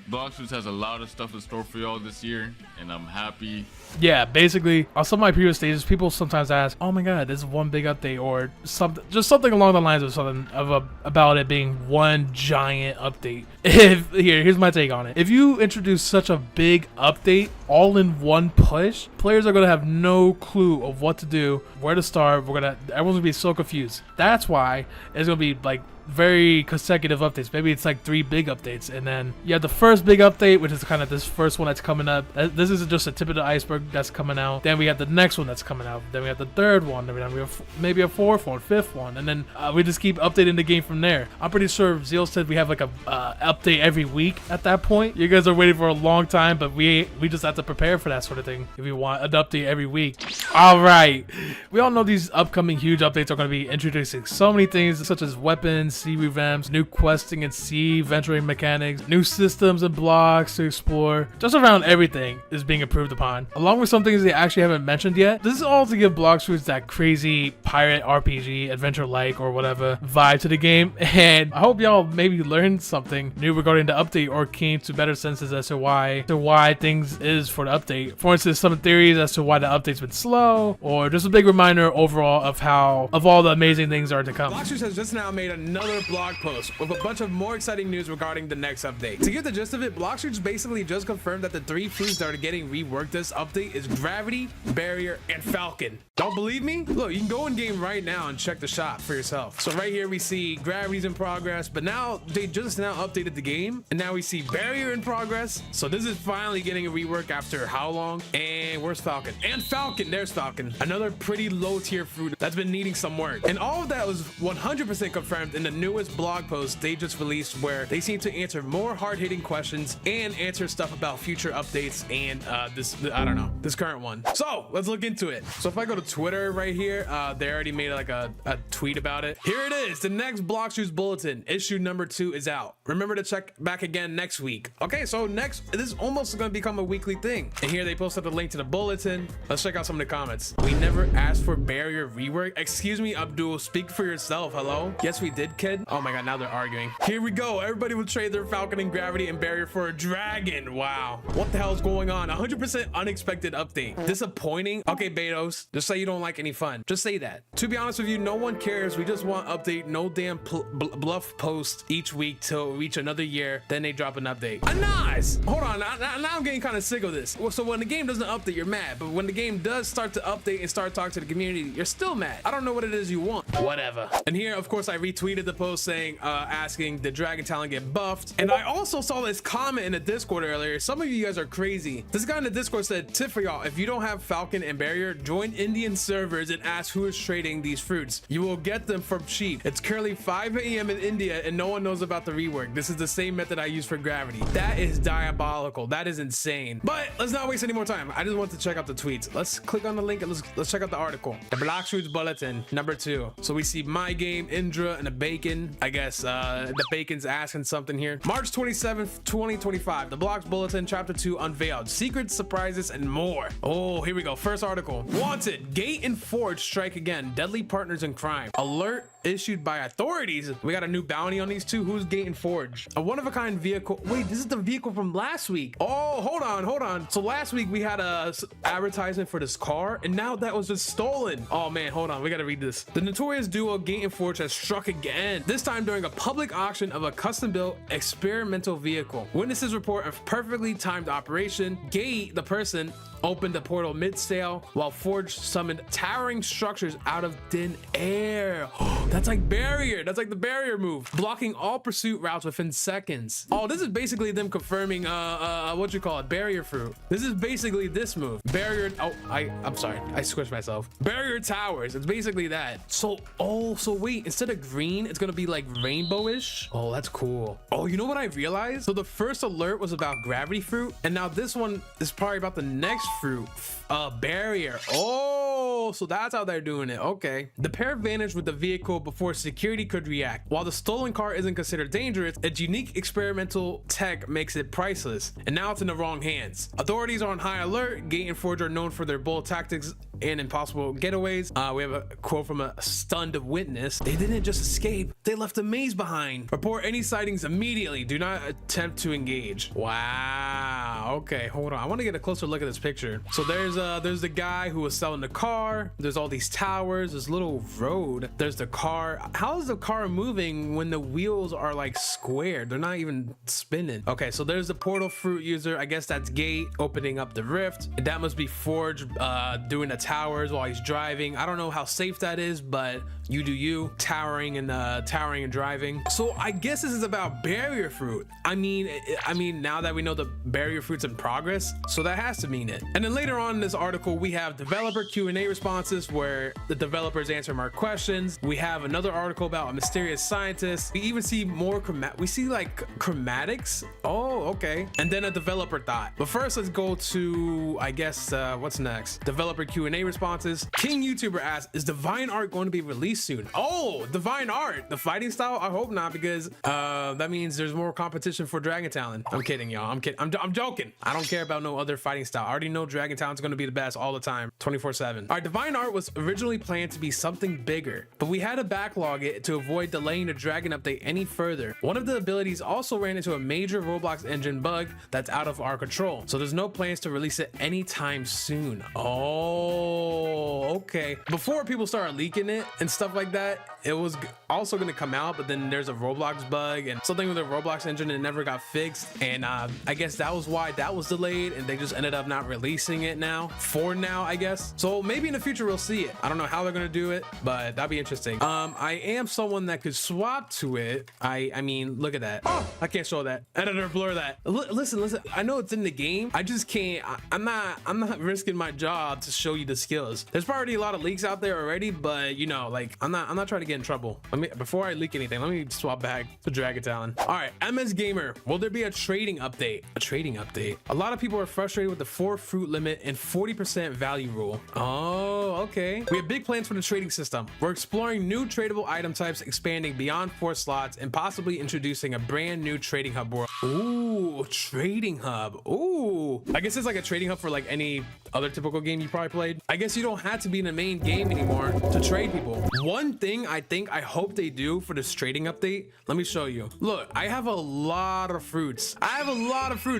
Blox has a lot of stuff in store for y'all this year, and I'm happy. Yeah, basically, on some of my previous stages, people sometimes ask, "Oh my God, this is one big update," or something along the lines of about it being one giant update. Here's my take on it. If you introduce such a big update all in one push, players are gonna have no clue of what to do, where to start. Everyone's gonna be so confused. That's why it's gonna be like very consecutive updates. Maybe it's like 3 big updates, and then you have the first big update, which is kind of this first one that's coming up. This is just a tip of the iceberg that's coming out. Then we have the next one that's coming out. Then we have the third one. Then we have maybe a fourth one, fifth one, and then we just keep updating the game from there. I'm pretty sure Zeal said we have like a update every week at that point. You guys are waiting for a long time, but we just have to prepare for that sort of thing if we want an update every week. All right, we all know these upcoming huge updates are going to be introducing so many things, such as weapons, sea revamps, new questing and sea venturing mechanics, new systems and blocks to explore. Just around everything is being improved upon, along with some things they actually haven't mentioned yet. This is all to give Blox that crazy pirate RPG, adventure-like or whatever vibe to the game, and I hope y'all maybe learned something new regarding the update or came to better senses as to why things is for the update. For instance, some theories as to why the update's been slow, or just a big reminder overall of all the amazing things are to come. Blox has just now made another blog post with a bunch of more exciting news regarding the next update. To get the gist of it, Blox basically just confirmed that the 3 foods that are getting reworked this update is Gravity, Barrier, and Falcon. Don't believe me? Look, you can go in game right now and check the shop for yourself. So right here we see Gravity's in progress, but now they just now updated the game, and now we see Barrier in progress. So this is finally getting a rework after how long? And where's Falcon? And Falcon, there's Falcon. Another pretty low tier fruit that's been needing some work. And all of that was 100% confirmed in the newest blog post they just released, where they seem to answer more hard-hitting questions and answer stuff about future updates and this current one. So let's look into it. So if I go to Twitter right here, they already made like a tweet about it. Here it is. The next Blox bulletin, issue number 2 is out. Remember to check back again next week. Okay, so this is almost going to become a weekly thing. And here they posted the link to the bulletin. Let's check out some of the comments. We never asked for Barrier rework. Excuse me, Abdul, speak for yourself. Hello? Yes, we did, kid. Oh my god, now they're arguing. Here we go. Everybody will trade their Falcon and Gravity and Barrier for a Dragon. Wow. What the hell is going on? 100% unexpected update. Disappointing. Okay, Betos, just say you don't like any fun. Just say that. To be honest with you, no one cares. We just want update. No damn bluff post each week till we reach another year. Then they drop an update. Nice. Hold on. Now I'm getting kind of sick of this. So when the game doesn't update, you're mad. But when the game does start to update and start talking to the community, you're still mad. I don't know what it is you want. Whatever. And here, of course, I retweeted the post saying, asking, did Dragon Talent get buffed? And I also saw this comment in the Discord earlier. Some of you guys are crazy. This guy in the Discord said, tip for y'all, if you don't have Falcon and Barrier, join Indian servers and ask who is trading these fruits. You will get them for cheap. It's currently 5 a.m. in India and no one knows about the rework. This is the same method I use for Gravity. That is diabolical. That is insane. But let's not waste any more time. I just want to check out the tweets. Let's click on the link and let's check out the article. The Blox bulletin number 2. So we see my game, Indra, and the Bacon. I guess the Bacon's asking something here. March 27th, 2025. The Blox bulletin chapter 2 unveiled. Secrets, surprises, and more. Oh, here we go. First article. Wanted. Gate and Forge strike again. Deadly partners in crime. Alert. issued by authorities. We got a new bounty on these two. Who's Gaten Forge? A one-of-a-kind vehicle. Wait, this is the vehicle from last week. Oh, hold on. So last week we had a advertisement for this car, and now that was just stolen. Oh man, hold on. We gotta read this. The notorious duo Gaten Forge has struck again, this time during a public auction of a custom-built experimental vehicle. Witnesses report a perfectly timed operation. Gate, the person, opened the portal mid-sail while Forge summoned towering structures out of thin air. That's like barrier. That's like the barrier move, blocking all pursuit routes within seconds. Oh, this is basically them confirming what you call it, barrier fruit. This is basically this move. Barrier. Oh, I'm sorry, I squished myself. Barrier towers. It's basically that. So wait, instead of green, it's gonna be like rainbowish. Oh, that's cool. Oh, you know what I realized? So the first alert was about gravity fruit, and now this one is probably about the next fruit, barrier. Oh, so that's how they're doing it. Okay. The pair vanished with the vehicle before security could react. While the stolen car isn't considered dangerous, its unique experimental tech makes it priceless, and now it's in the wrong hands. Authorities are on high alert. Gate and Forge are known for their bold tactics and impossible getaways. We have a quote from a stunned witness. They didn't just escape, they left a maze behind. Report any sightings immediately. Do not attempt to engage. Wow. Okay, hold on. I want to get a closer look at this picture. So there's the guy who was selling the car. There's all these towers, this little road. There's the car. How is the car moving when the wheels are like squared? They're not even spinning. Okay, so there's the portal fruit user. I guess that's Gate opening up the rift. And that must be Forge doing the towers while he's driving. I don't know how safe that is, but you do you. Towering and driving. So I guess this is about barrier fruit. I mean, now that we know the barrier fruit's in progress, so that has to mean it. And then later on in this article, we have developer Q&A responses where the developers answer our questions. We have another article about a mysterious scientist. We even see more we see like chromatics. Oh, okay. And then a developer thought. But first, let's go to, I guess, what's next? Developer Q&A responses. King YouTuber asks, is Divine Art going to be released soon? Oh, Divine Art, the fighting style? I hope not, because that means there's more competition for Dragon Talon. I'm kidding, y'all. I'm kidding. I'm joking. I don't care about no other fighting style. I already know Dragon Talon's going to be the best all the time, 24/7. Our Divine Art was originally planned to be something bigger, but we had to backlog it to avoid delaying the Dragon update any further. One of the abilities also ran into a major Roblox engine bug that's out of our control, so there's no plans to release it anytime soon. Oh, okay. Before people started leaking it and stuff like that, it was also going to come out, but then there's a Roblox bug and something with the Roblox engine, and it never got fixed, and I guess that was why that was delayed, and they just ended up not releasing it for now, I guess. So maybe in the future we'll see it. I don't know how they're gonna do it, but that'd be interesting. I am someone that could swap to it. I mean, look at that. Oh, I can't show that. Editor, blur that. Listen. I know it's in the game. I just can't. I'm not risking my job to show you the skills. There's probably a lot of leaks out there already, but you know, like I'm not trying to get in trouble. Before I leak anything, let me swap back to Dragon Talon. All right, MS Gamer. Will there be a trading update? A trading update. A lot of people are frustrated with the 4 fruit limit and 40% value rule. Oh, okay. We have big plans for the trading system. We're exploring new tradable item types, expanding beyond 4 slots, and possibly introducing a brand new trading hub world. Ooh, trading hub. Ooh. I guess it's like a trading hub for like any other typical game you probably played. I guess you don't have to be in the main game anymore to trade people. One thing I hope they do for this trading update, let me show you. Look, I have a lot of fruits.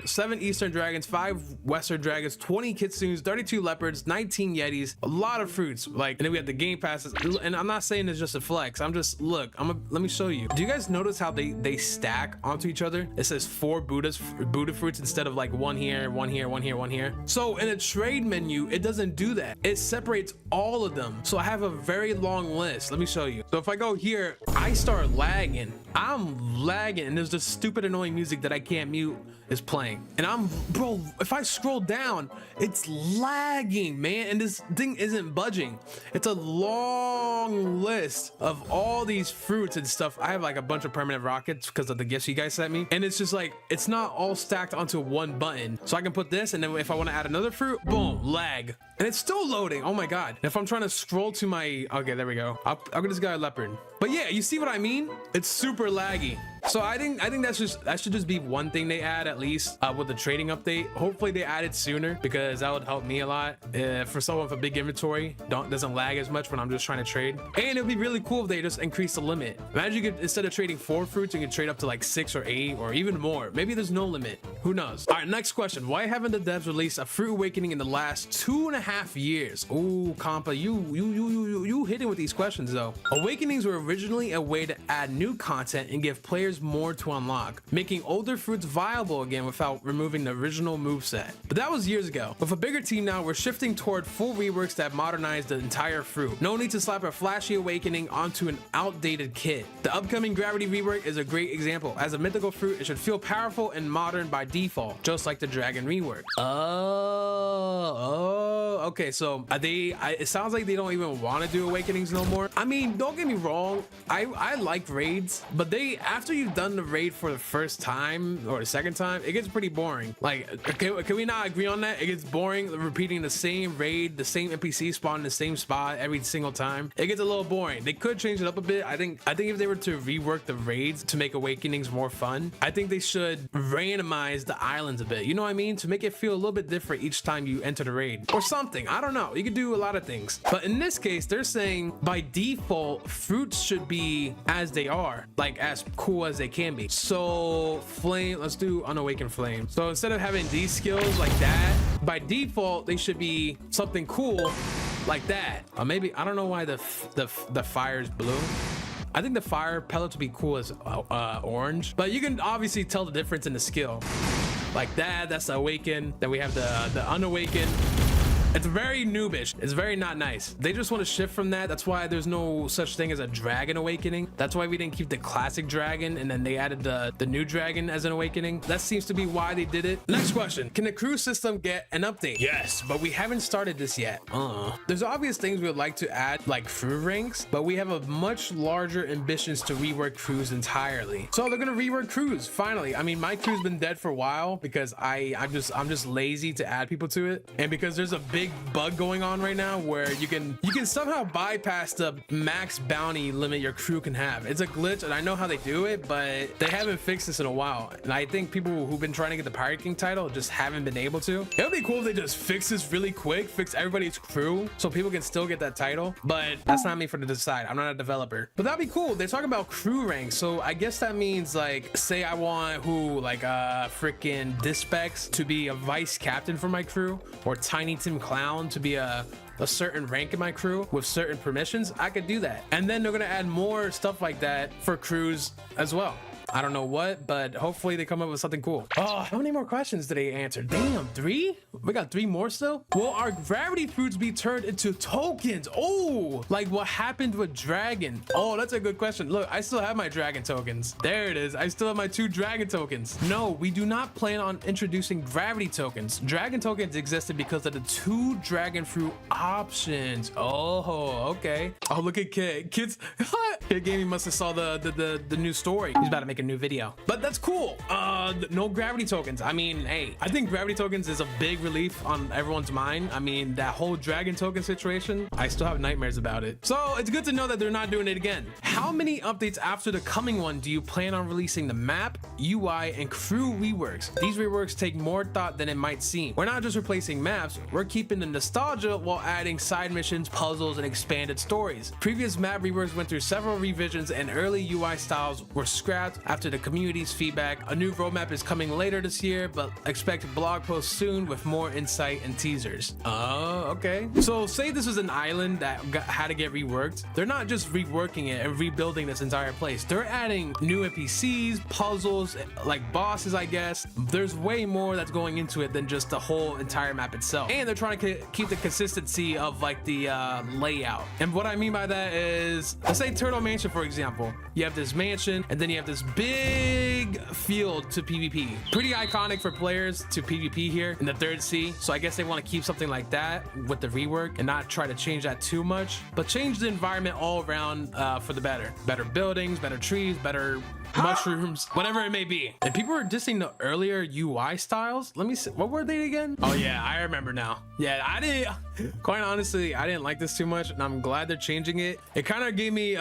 7 Eastern dragons, 5 Western dragons, 20 kitsunes, 32 leopards, 19 yetis, a lot of fruits. Like, and then we have the game passes. And I'm not saying it's just a flex. I'm just, look, let me show you. Do you guys notice how they stack onto each other? It says 4 Buddha fruits instead of like 1 here, 1 here, 1 here, 1 here. So in a trade menu, it doesn't do that. It separates all of them. So I have a very long list. Let me show you. So if I go here, I start lagging. I'm lagging, and there's this stupid annoying music that I can't mute is playing. And bro, if I scroll down, it's lagging, man. And this thing isn't budging. It's a long list of all these fruits and stuff. I have like a bunch of permanent rockets because of the gifts you guys sent me. And it's just like, it's not all stacked onto one button. So I can put this, and then if I want to add another fruit, boom, lag. And it's still loading. Oh my God. And if I'm trying to scroll to my, okay, there we go. I'll get this guy a leopard. But yeah, you see what I mean? It's super laggy. So I think that should just be one thing they add at least with the trading update. Hopefully they add it sooner because that would help me a lot. For someone with a big inventory, doesn't lag as much when I'm just trying to trade. And it would be really cool if they just increase the limit. Imagine you could, instead of trading 4 fruits, you could trade up to like 6 or 8 or even more. Maybe there's no limit. Who knows? All right, next question. Why haven't the devs released a fruit awakening in the last 2.5 years? Ooh, Compa, you hitting with these questions though. Awakenings were originally a way to add new content and give players more to unlock, making older fruits viable again without removing the original moveset. But that was years ago. With a bigger team now, we're shifting toward full reworks that modernize the entire fruit. No need to slap a flashy awakening onto an outdated kit. The upcoming Gravity rework is a great example. As a mythical fruit, it should feel powerful and modern by default, just like the Dragon rework. Okay, so it sounds like they don't even want to do awakenings no more. I mean, don't get me wrong, I like raids, but after you've done the raid for the first time or the second time, it gets pretty boring. Like, can we not agree on that? It gets boring repeating the same raid, the same NPC spawn in the same spot every single time. It gets a little boring. They could change it up a bit. I think if they were to rework the raids to make awakenings more fun, I think they should randomize the islands a bit. You know what I mean? To make it feel a little bit different each time you enter the raid or something. I don't know. You could do a lot of things. But in this case, they're saying by default, fruits should be as they are, like as cool as they can be. So flame, let's do unawakened flame. So instead of having these skills like that, by default, they should be something cool like that. Or maybe, I don't know why the fire is blue. I think the fire pellets would be cool as orange, but you can obviously tell the difference in the skill. Like that's the awaken. Then we have the unawakened. It's very noobish. It's very not nice. They just want to shift from that. That's why there's no such thing as a dragon awakening. That's why we didn't keep the classic dragon and then they added the new dragon as an awakening. That seems to be why they did it. Next question. Can the crew system get an update? Yes, but we haven't started this yet. There's obvious things we would like to add, like crew ranks, but we have a much larger ambitions to rework crews entirely. So they're gonna rework crews finally. I mean, my crew's been dead for a while because I'm just lazy to add people to it, and because there's a big bug going on right now where you can somehow bypass the max bounty limit your crew can have. It's a glitch and I know how they do it, but they haven't fixed this in a while, and I think people who've been trying to get the Pirate King title just haven't been able to. It would be cool if they just fix this really quick, fix everybody's crew so people can still get that title, but that's not me for to decide. I'm not a developer, but that'd be cool. They're talking about crew ranks, so I guess that means, like, say I want freaking Dispex to be a vice captain for my crew, or Tiny Tim Clown to be a certain rank in my crew with certain permissions. I could do that, and then they're gonna add more stuff like that for crews as well. I don't know what, but hopefully they come up with something cool. Oh, how many more questions did they answer? Damn, 3? We got 3 more still? Will our gravity fruits be turned into tokens? Oh, like what happened with dragon? Oh, that's a good question. Look, I still have my dragon tokens. There it is. I still have my 2 dragon tokens. No, we do not plan on introducing gravity tokens. Dragon tokens existed because of the 2 dragon fruit options. Oh, okay. Oh, look at Kid. Kids, Kid Gaming must have saw the new story. He's about to make a new video, but that's cool. No gravity tokens. I mean, hey, I think gravity tokens is a big relief on everyone's mind. I mean, that whole dragon token situation, I still have nightmares about it. So it's good to know that they're not doing it again. How many updates after the coming one do you plan on releasing the map, UI, and crew reworks? These reworks take more thought than it might seem. We're not just replacing maps, we're keeping the nostalgia while adding side missions, puzzles, and expanded stories. Previous map reworks went through several revisions and early UI styles were scrapped after the community's feedback. A new roadmap is coming later this year, but expect blog posts soon with more insight and teasers. Oh, okay. So say this is an island that had to get reworked. They're not just reworking it and rebuilding this entire place. They're adding new NPCs, puzzles, like bosses, I guess. There's way more that's going into it than just the whole entire map itself. And they're trying to keep the consistency of like the layout. And what I mean by that is, let's say Turtle Mansion, for example. You have this mansion, and then you have this big field to PvP. Pretty iconic for players to PvP here in the 3rd sea. So I guess they want to keep something like that with the rework and not try to change that too much, but change the environment all around for the better. Better buildings, better trees, better mushrooms, whatever it may be. And people were dissing the earlier UI styles. Let me see, what were they again? Oh yeah, I remember now. Yeah, I didn't, quite honestly, I didn't like this too much, and I'm glad they're changing it. It kind of gave me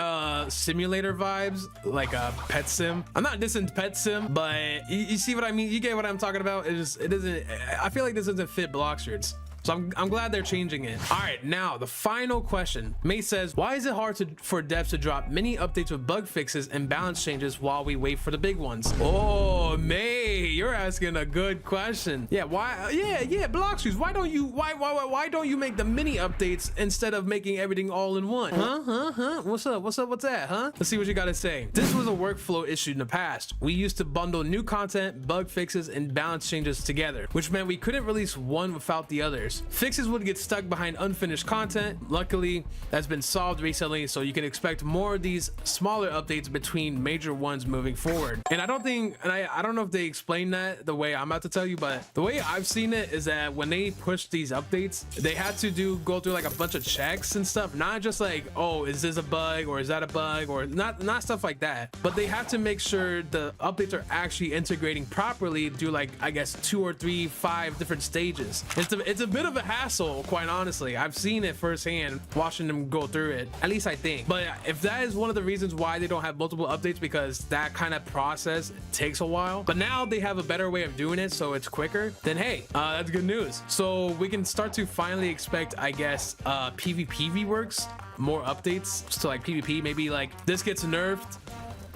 simulator vibes, like a pet sim. I'm not dissing pet sim, but you see what I mean? You get what I'm talking about? It doesn't, I feel like this doesn't fit Bloxers. So I'm glad they're changing it. All right, now the final question. May says, why is it hard for devs to drop mini updates with bug fixes and balance changes while we wait for the big ones? Oh, May, you're asking a good question. Yeah, why? Yeah, Blox, why don't you make the mini updates instead of making everything all in one? Huh? What's that, huh? Let's see what you gotta say. This was a workflow issue in the past. We used to bundle new content, bug fixes, and balance changes together, which meant we couldn't release one without the others. Fixes would get stuck behind unfinished content. Luckily, that's been solved recently, so you can expect more of these smaller updates between major ones moving forward. And I don't think, and I don't know if they explain that the way I'm about to tell you, but the way I've seen it is that when they push these updates, they had to go through like a bunch of checks and stuff, not just like, oh, is this a bug or is that a bug, or not stuff like that, but they have to make sure the updates are actually integrating properly through, like, I guess 2 or 3, 5 different stages. It's a bit of a hassle, quite honestly. I've seen it firsthand watching them go through it, at least I think. But if that is one of the reasons why they don't have multiple updates, because that kind of process takes a while, but now they have a better way of doing it, so it's quicker, then hey, that's good news. So we can start to finally expect, I guess, PvP reworks, more updates to like PvP. Maybe like this gets nerfed,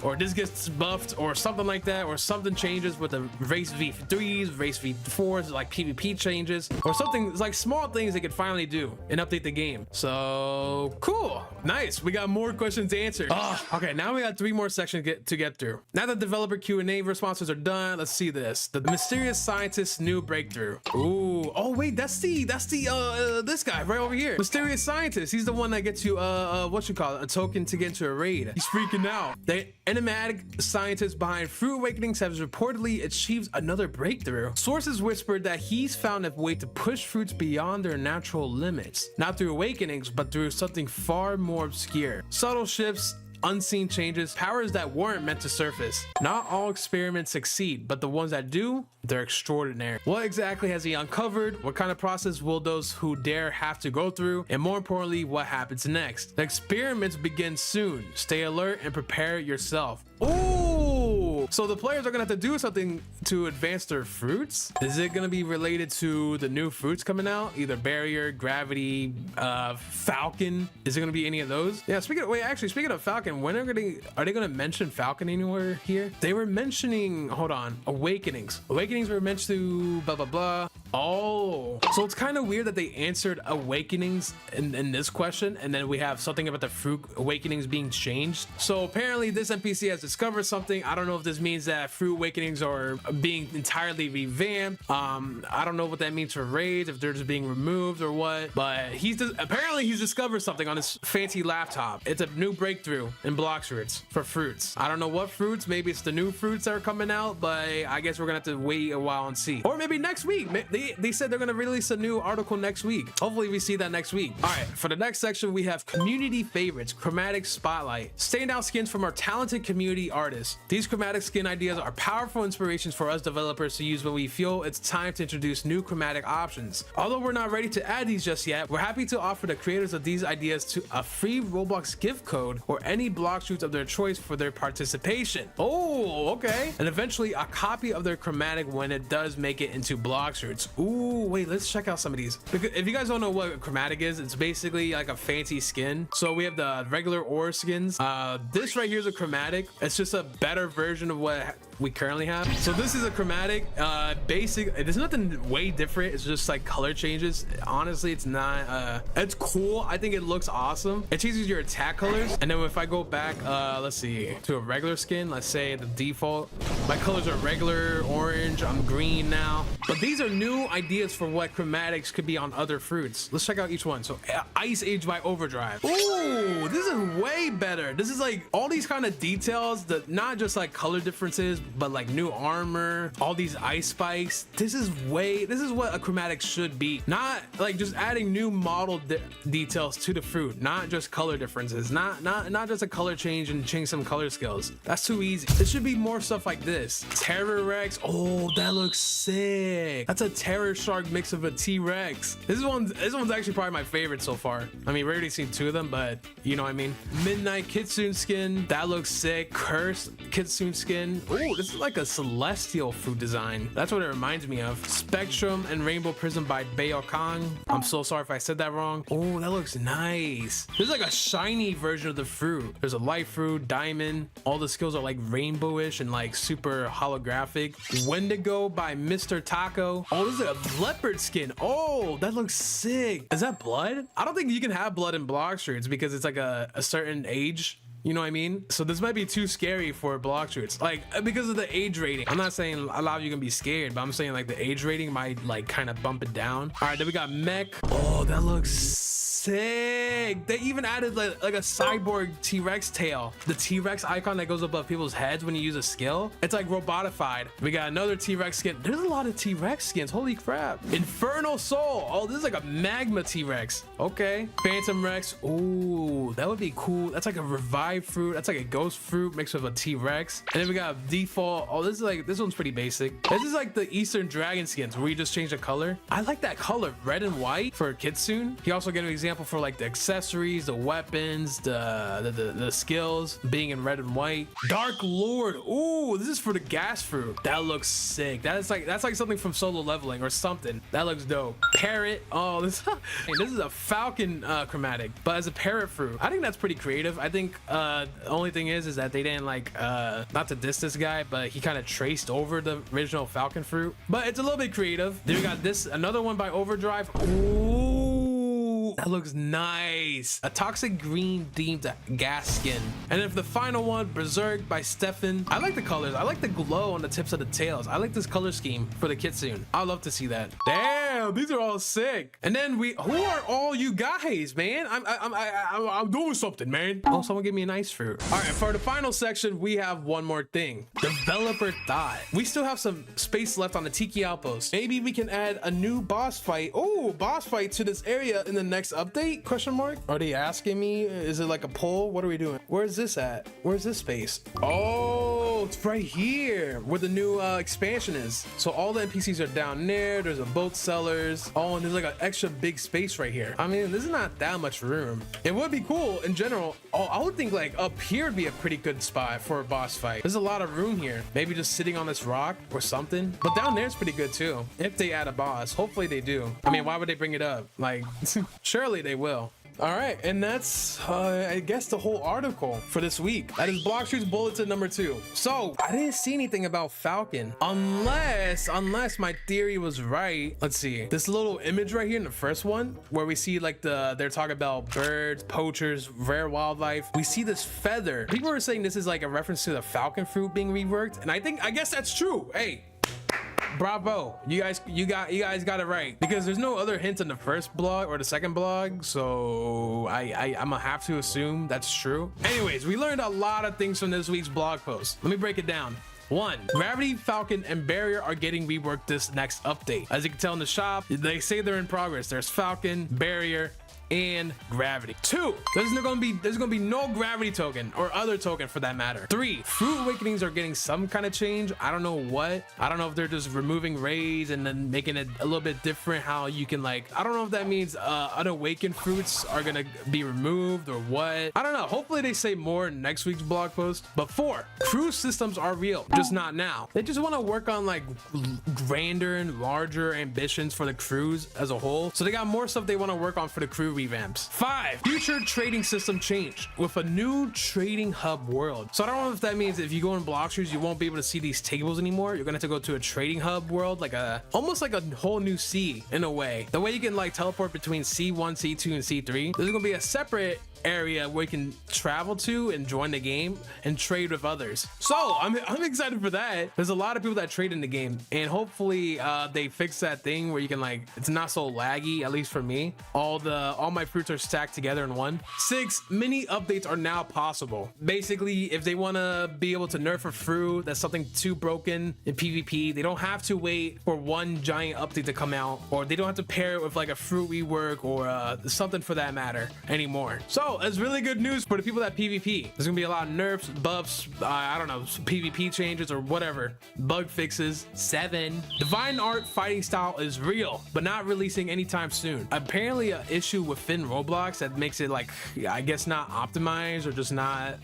or this gets buffed, or something like that, or something changes with the race v3s, race v4s, like PvP changes, or something. It's like small things they could finally do and update the game. So cool, nice. We got more questions answered. Okay, now we got 3 more sections to get through. Now that developer Q&A responses are done, let's see this. The mysterious scientist's new breakthrough. Ooh, oh wait, that's the this guy right over here. Mysterious scientist. He's the one that gets you what you call it, a token to get into a raid. He's freaking out. The enigmatic scientist behind Fruit Awakenings has reportedly achieved another breakthrough. Sources whispered that he's found a way to push fruits beyond their natural limits, not through awakenings, but through something far more obscure. Subtle shifts, unseen changes, powers that weren't meant to surface. Not all experiments succeed, but the ones that do, they're extraordinary. What exactly has he uncovered? What kind of process will those who dare have to go through? And more importantly, what happens next? The experiments begin soon. Stay alert and prepare yourself. Ooh! So the players are gonna have to do something to advance their fruits? Is it gonna be related to the new fruits coming out? Either barrier, gravity, falcon? Is it gonna be any of those? Yeah, speaking of falcon, when are they gonna mention falcon anywhere here? They were mentioning, hold on, awakenings. Awakenings were mentioned to blah blah blah. Oh, so it's kind of weird that they answered awakenings in this question, and then we have something about the fruit awakenings being changed. So apparently this NPC has discovered something. I don't know if this means that fruit awakenings are being entirely revamped. I don't know what that means for raids, if they're just being removed or what, but apparently he's discovered something on his fancy laptop. It's a new breakthrough in Bloxers for fruits. I don't know what fruits. Maybe it's the new fruits that are coming out, but I guess we're gonna have to wait a while and see. Or maybe next week. They said they're gonna release a new article next week. Hopefully we see that next week. All right, for the next section we have community favorites, chromatic spotlight. Standout skins from our talented community artists. These chromatic skin ideas are powerful inspirations for us developers to use when we feel it's time to introduce new chromatic options. Although we're not ready to add these just yet, we're happy to offer the creators of these ideas to a free Roblox gift code or any block shoots of their choice for their participation. Oh, okay. And eventually a copy of their chromatic when it does make it into block shoots. Ooh, wait, let's check out some of these. Because if you guys don't know what chromatic is, it's basically like a fancy skin. So we have the regular ore skins. This right here is a chromatic. It's just a better version of what we currently have. So this is a chromatic. There's nothing way different. It's just like color changes. Honestly, it's not, it's cool. I think it looks awesome. It changes your attack colors. And then if I go back, let's see, to a regular skin, let's say the default, my colors are regular, orange, I'm green now. But these are new new ideas for what chromatics could be on other fruits. Let's check out each one. So Ice Age by Overdrive. Ooh, this is way better. This is like all these kind of details that not just like color differences, but like new armor, all these ice spikes. This is what a chromatic should be. Not like just adding new model details to the fruit, not just color differences, not just a color change and change some color skills. That's too easy. It should be more stuff like this. Terror Rex. Oh, that looks sick. That's a Terror Shark mix of a T-Rex. This one's actually probably my favorite so far. I mean, we already seen 2 of them, but you know what I mean. Midnight Kitsune skin. That looks sick. Cursed Kitsune skin. Oh, this is like a celestial fruit design. That's what it reminds me of. Spectrum and Rainbow Prism by Bayo Kong. I'm so sorry if I said that wrong. Oh, that looks nice. There's like a shiny version of the fruit. There's a light fruit, diamond. All the skills are like rainbowish and like super holographic. Wendigo by Mr. Taco. Oh, this is a leopard skin. Oh, that looks sick. Is that blood? I don't think you can have blood in Blox fruits because it's like a certain age. You know what I mean? So this might be too scary for Blox fruits, like because of the age rating. I'm not saying a lot of you can be scared, but I'm saying like the age rating might like kind of bump it down. All right, then we got Mech. Oh, that looks sick. They even added like a cyborg T-Rex tail. The T-Rex icon that goes above people's heads when you use a skill. It's like robotified. We got another T-Rex skin. There's a lot of T-Rex skins. Holy crap. Infernal Soul. Oh, this is like a magma T-Rex. Okay. Phantom Rex. Ooh, that would be cool. That's like a revived fruit. That's like a ghost fruit mixed with a T-Rex. And then we got default. Oh, this one's pretty basic. This is like the Eastern Dragon skins where you just change the color. I like that color, red and white for Kitsune. He also gave an example for like the accessories, the weapons, the skills being in red and white. Dark Lord. Ooh, this is for the gas fruit. That looks sick. That's like something from Solo Leveling or something. That looks dope. Parrot. Oh, this is a falcon chromatic, but as a parrot fruit. I think that's pretty creative. I think the only thing is that they didn't like not to diss this guy, but he kind of traced over the original falcon fruit. But it's a little bit creative. Then we got this, another one by Overdrive. Ooh, that looks nice. A toxic green themed gas skin. And then for the final one, Berserk by Stefan. I like the colors. I like the glow on the tips of the tails. I like this color scheme for the Kitsune. I'd love to see that. Damn, these are all sick. And then who are all you guys, man? I'm doing something, man. Oh, someone give me an ice fruit. All right, for the final section, we have one more thing. Developer thought. We still have some space left on the Tiki Outpost. Maybe we can add a new boss fight. Oh, boss fight to this area in the next update? Question mark? Are they asking me? Is it like a poll? What are we doing? Where's this at? Where's this space? Oh, it's right here where the new expansion is. So all the NPCs are down there. There's a boat sellers. Oh, and there's like an extra big space right here. I mean, this is not that much room. It would be cool in general. Oh, I would think like up here would be a pretty good spot for a boss fight. There's a lot of room here. Maybe just sitting on this rock or something. But down there is pretty good too. If they add a boss, hopefully they do. I mean, why would they bring it up? Like, surely they will. All right, and that's I guess the whole article for this week. That is Blox Fruits Bulletin number 2. So I didn't see anything about Falcon, unless my theory was right. Let's see this little image right here in the first one where we see like they're talking about birds, poachers, rare wildlife. We see this feather. People are saying this is like a reference to the Falcon fruit being reworked, and I guess that's true. Hey, bravo, you guys got it right, because there's no other hint in the first blog or the second blog, so I'm gonna have to assume that's true. Anyways, we learned a lot of things from this week's blog post. Let me break it down. 1. Gravity, Falcon, and Barrier are getting reworked this next update. As you can tell in the shop, they say they're in progress. There's Falcon, Barrier, and Gravity. 2. There's gonna be no Gravity token or other token for that matter. 3. Fruit Awakenings are getting some kind of change. I don't know what. I don't know if they're just removing rays and then making it a little bit different how you can like, I don't know if that means unawakened fruits are gonna be removed or what. I don't know. Hopefully they say more in next week's blog post. But 4. Crew systems are real, just not now. They just want to work on like grander and larger ambitions for the crews as a whole. So they got more stuff they want to work on for the crew other revamps. 5, future trading system change with a new trading hub world. So I don't know if that means if you go in Bloxers, you won't be able to see these tables anymore. You're gonna have to go to a trading hub world, like almost like a whole new sea in a way. The way you can like teleport between C1, C2, and C3. There's gonna be a separate area where you can travel to and join the game and trade with others. So I'm excited for that. There's a lot of people that trade in the game, and hopefully they fix that thing where you can like, it's not so laggy, at least for me. All my fruits are stacked together in one. 6, mini updates are now possible. Basically, if they want to be able to nerf a fruit that's something too broken in PvP, they don't have to wait for one giant update to come out, or they don't have to pair it with like a fruit rework or something for that matter anymore. So it's really good news for the people that PvP. There's gonna be a lot of nerfs, buffs, I don't know, PvP changes or whatever, bug fixes. 7, divine art fighting style is real, but not releasing anytime soon. Apparently an issue within Roblox that makes it like, I guess not optimized or just not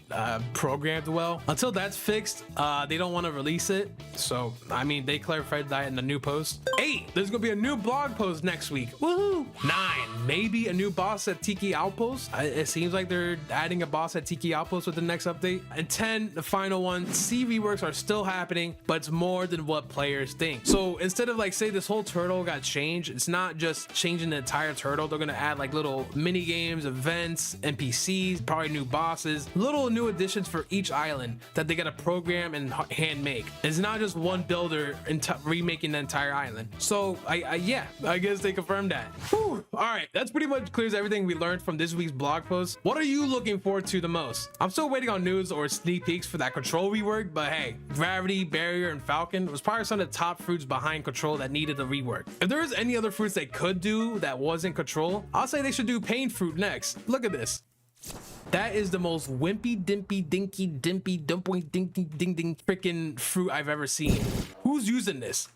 programmed well. Until that's fixed, they don't want to release it. So I mean, they clarified that in the new post. 8, there's gonna be a new blog post next week. Woohoo! 9, maybe a new boss at Tiki Outpost. It seems like they're adding a boss at Tiki Outpost with the next update. And 10, the final one, C reworks are still happening, but it's more than what players think. So instead of like, say this whole turtle got changed, it's not just changing the entire turtle. They're gonna add like little mini games, events, NPCs, probably new bosses, little new additions for each island that they gotta program and hand make. It's not just one builder remaking the entire island. So yeah, I guess they confirmed that. Whew. All right, that's pretty much clears everything we learned from this week's blog post. What are you looking forward to the most? I'm still waiting on news or sneak peeks for that control rework, but hey, Gravity, Barrier, and Falcon was probably some of the top fruits behind control that needed a rework. If there is any other fruits they could do that wasn't control, I'll say they should do Pain Fruit next. Look at this. That is the most wimpy, dimpy, dinky, dimpy, dumpy, dinky, ding, ding, freaking fruit I've ever seen. Who's using this?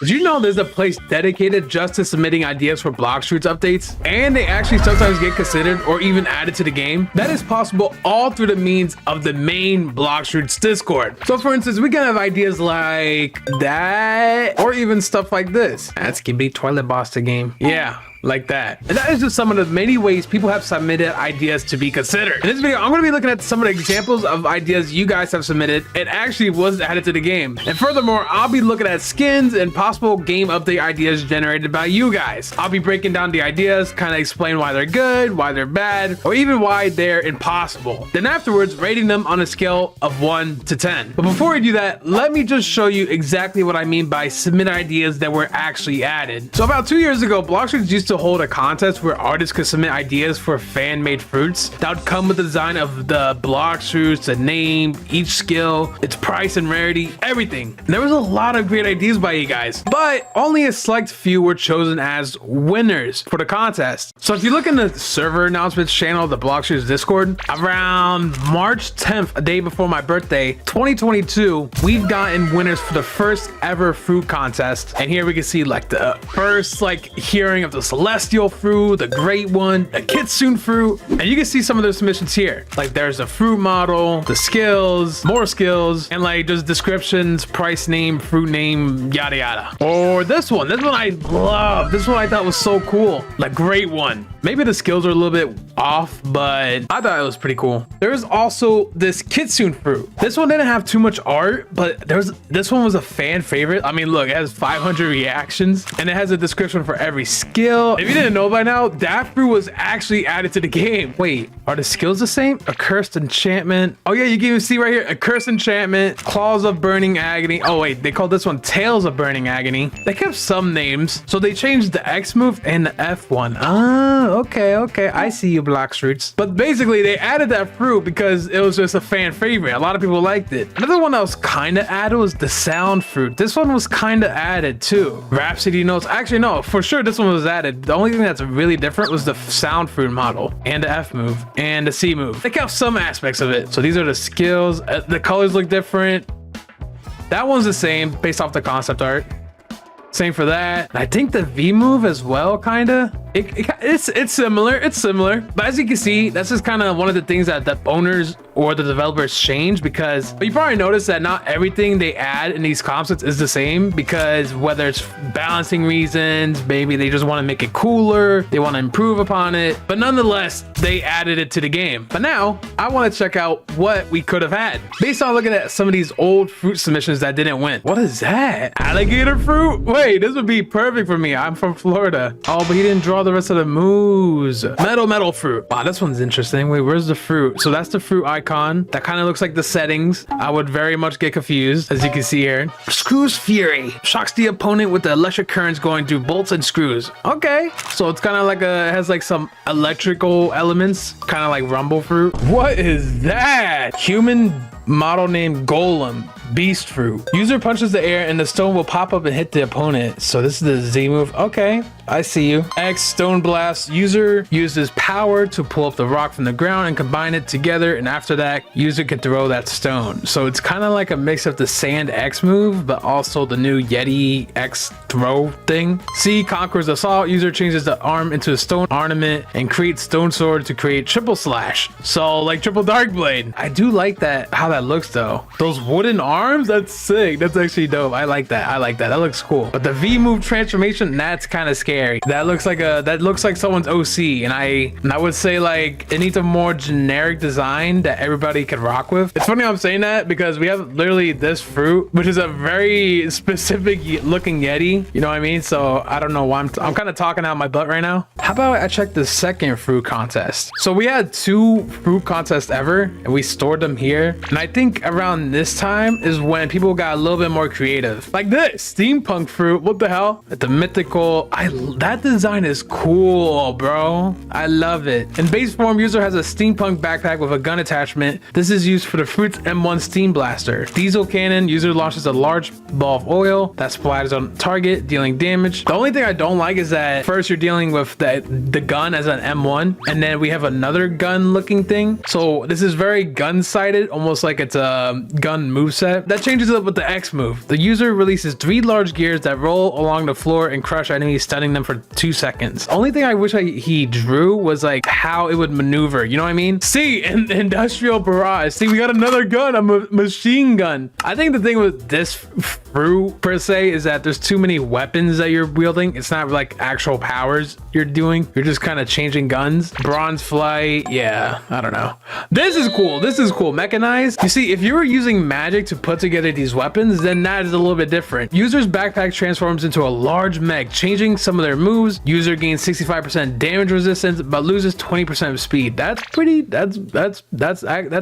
Did you know there's a place dedicated just to submitting ideas for Blox Fruits updates? And they actually sometimes get considered or even added to the game? That is possible all through the means of the main Blox Fruits Discord. So for instance, we can have ideas like that, or even stuff like this. That's Skibbity Toilet Boss the game. Yeah, like that. And that is just some of the many ways people have submitted ideas to be considered. In this video, I'm going to be looking at some of the examples of ideas you guys have submitted and actually was added to the game. And furthermore, I'll be looking at skins and possible game update ideas generated by you guys. I'll be breaking down the ideas, kind of explain why they're good, why they're bad, or even why they're impossible. Then afterwards, rating them on a scale of 1 to 10. But before we do that, let me just show you exactly what I mean by submit ideas that were actually added. So about 2 years ago, Blox Fruits used to hold a contest where artists could submit ideas for fan-made fruits that would come with the design of the Blox Fruits, the name, each skill, its price and rarity, everything. And there was a lot of great ideas by you guys, but only a select few were chosen as winners for the contest. So if you look in the server announcements channel of the Blox Fruits Discord, around March 10th, a day before my birthday, 2022, we've gotten winners for the first ever fruit contest. And here we can see like the first like hearing of the celestial fruit, the great one, the kitsune fruit, and you can see some of their submissions here. Like there's a fruit model, the skills, more skills, and like just descriptions, price name, fruit name, yada yada. Or this one I love. This one I thought was so cool. Like great one. Maybe the skills are a little bit off, but I thought it was pretty cool. There's also this kitsune fruit. This one didn't have too much art, but this one was a fan favorite. I mean, look, it has 500 reactions and it has a description for every skill. If you didn't know by now, that fruit was actually added to the game. Wait, are the skills the same? A cursed enchantment. Oh yeah, you can even see right here, a cursed enchantment, claws of burning agony. Oh wait, they called this one tails of burning agony. They kept some names. So they changed the X move and the F one. Ah, okay. I see you, Blox Fruits. But basically they added that fruit because it was just a fan favorite. A lot of people liked it. Another one that was kind of added was the sound fruit. This one was kind of added too. Rhapsody notes. Actually, no, for sure this one was added. The only thing that's really different was the sound fruit model and the F move and the C move. They kept some aspects of it. So these are the skills. The colors look different. That one's the same based off the concept art. Same for that. I think the V move as well, kinda. It's similar. It's similar. But as you can see, that's just kind of one of the things that the owners or the developers change, because you probably noticed that not everything they add in these comp sets is the same, because whether it's balancing reasons, maybe they just want to make it cooler, they want to improve upon it, but nonetheless, they added it to the game. But now I want to check out what we could have had based on looking at some of these old fruit submissions that didn't win. What is that? Alligator fruit? Wait, this would be perfect for me. I'm from Florida. Oh, but he didn't draw the rest of the moves. Metal fruit. Wow, this one's interesting. Wait, where's the fruit? So that's the fruit icon. That kind of looks like the settings. I would very much get confused, as you can see here. Screws Fury. Shocks the opponent with the electric currents going through bolts and screws. Okay. So it's kind of like it has like some electrical elements, kind of like rumble fruit. What is that? Human model named Golem. Beast fruit. User punches the air and the stone will pop up and hit the opponent. So this is the Z move. Okay, I see you. X stone blast. User uses power to pull up the rock from the ground and combine it together, and after that, user can throw that stone. So it's kind of like a mix of the sand X move, but also the new Yeti X throw thing. C conquers assault. User changes the arm into a stone ornament and creates stone sword to create triple slash. So like triple dark blade. I do like that, how that looks though. Those wooden arms, that's sick. That's actually dope. I like that. I like that. That looks cool. But the V move transformation, that's kind of scary. That looks like someone's OC, and I would say like it needs a more generic design that everybody can rock with. It's funny I'm saying that because we have literally this fruit, which is a very specific looking Yeti. You know what I mean? So I don't know why I'm kind of talking out my butt right now. How about I check the second fruit contest? So we had 2 fruit contests ever, and we stored them here. And I think around this time is when people got a little bit more creative. Like this steampunk fruit. What the hell? The mythical. That design is cool, bro. I love it. In base form, user has a steampunk backpack with a gun attachment. This is used for the fruit's M1 steam blaster. Diesel cannon. User launches a large ball of oil that splatters on target, dealing damage. The only thing I don't like is that first you're dealing with the gun as an M1, and then we have another gun looking thing. So this is very gun sighted, almost like it's a gun moveset. That changes it up with the X move. The user releases 3 large gears that roll along the floor and crush enemies, stunning them for 2 seconds. Only thing I wish he drew was like how it would maneuver. You know what I mean? See, industrial barrage. See, we got another gun, a machine gun. I think the thing with this fruit per se is that there's too many weapons that you're wielding. It's not like actual powers you're doing. You're just kind of changing guns. Bronze flight. Yeah, I don't know. This is cool. This is cool. Mechanized. You see, if you were using magic to put together these weapons, then that is a little bit different. User's backpack transforms into a large mech, changing some of their moves. User gains 65% damage resistance, but loses 20% of speed. That's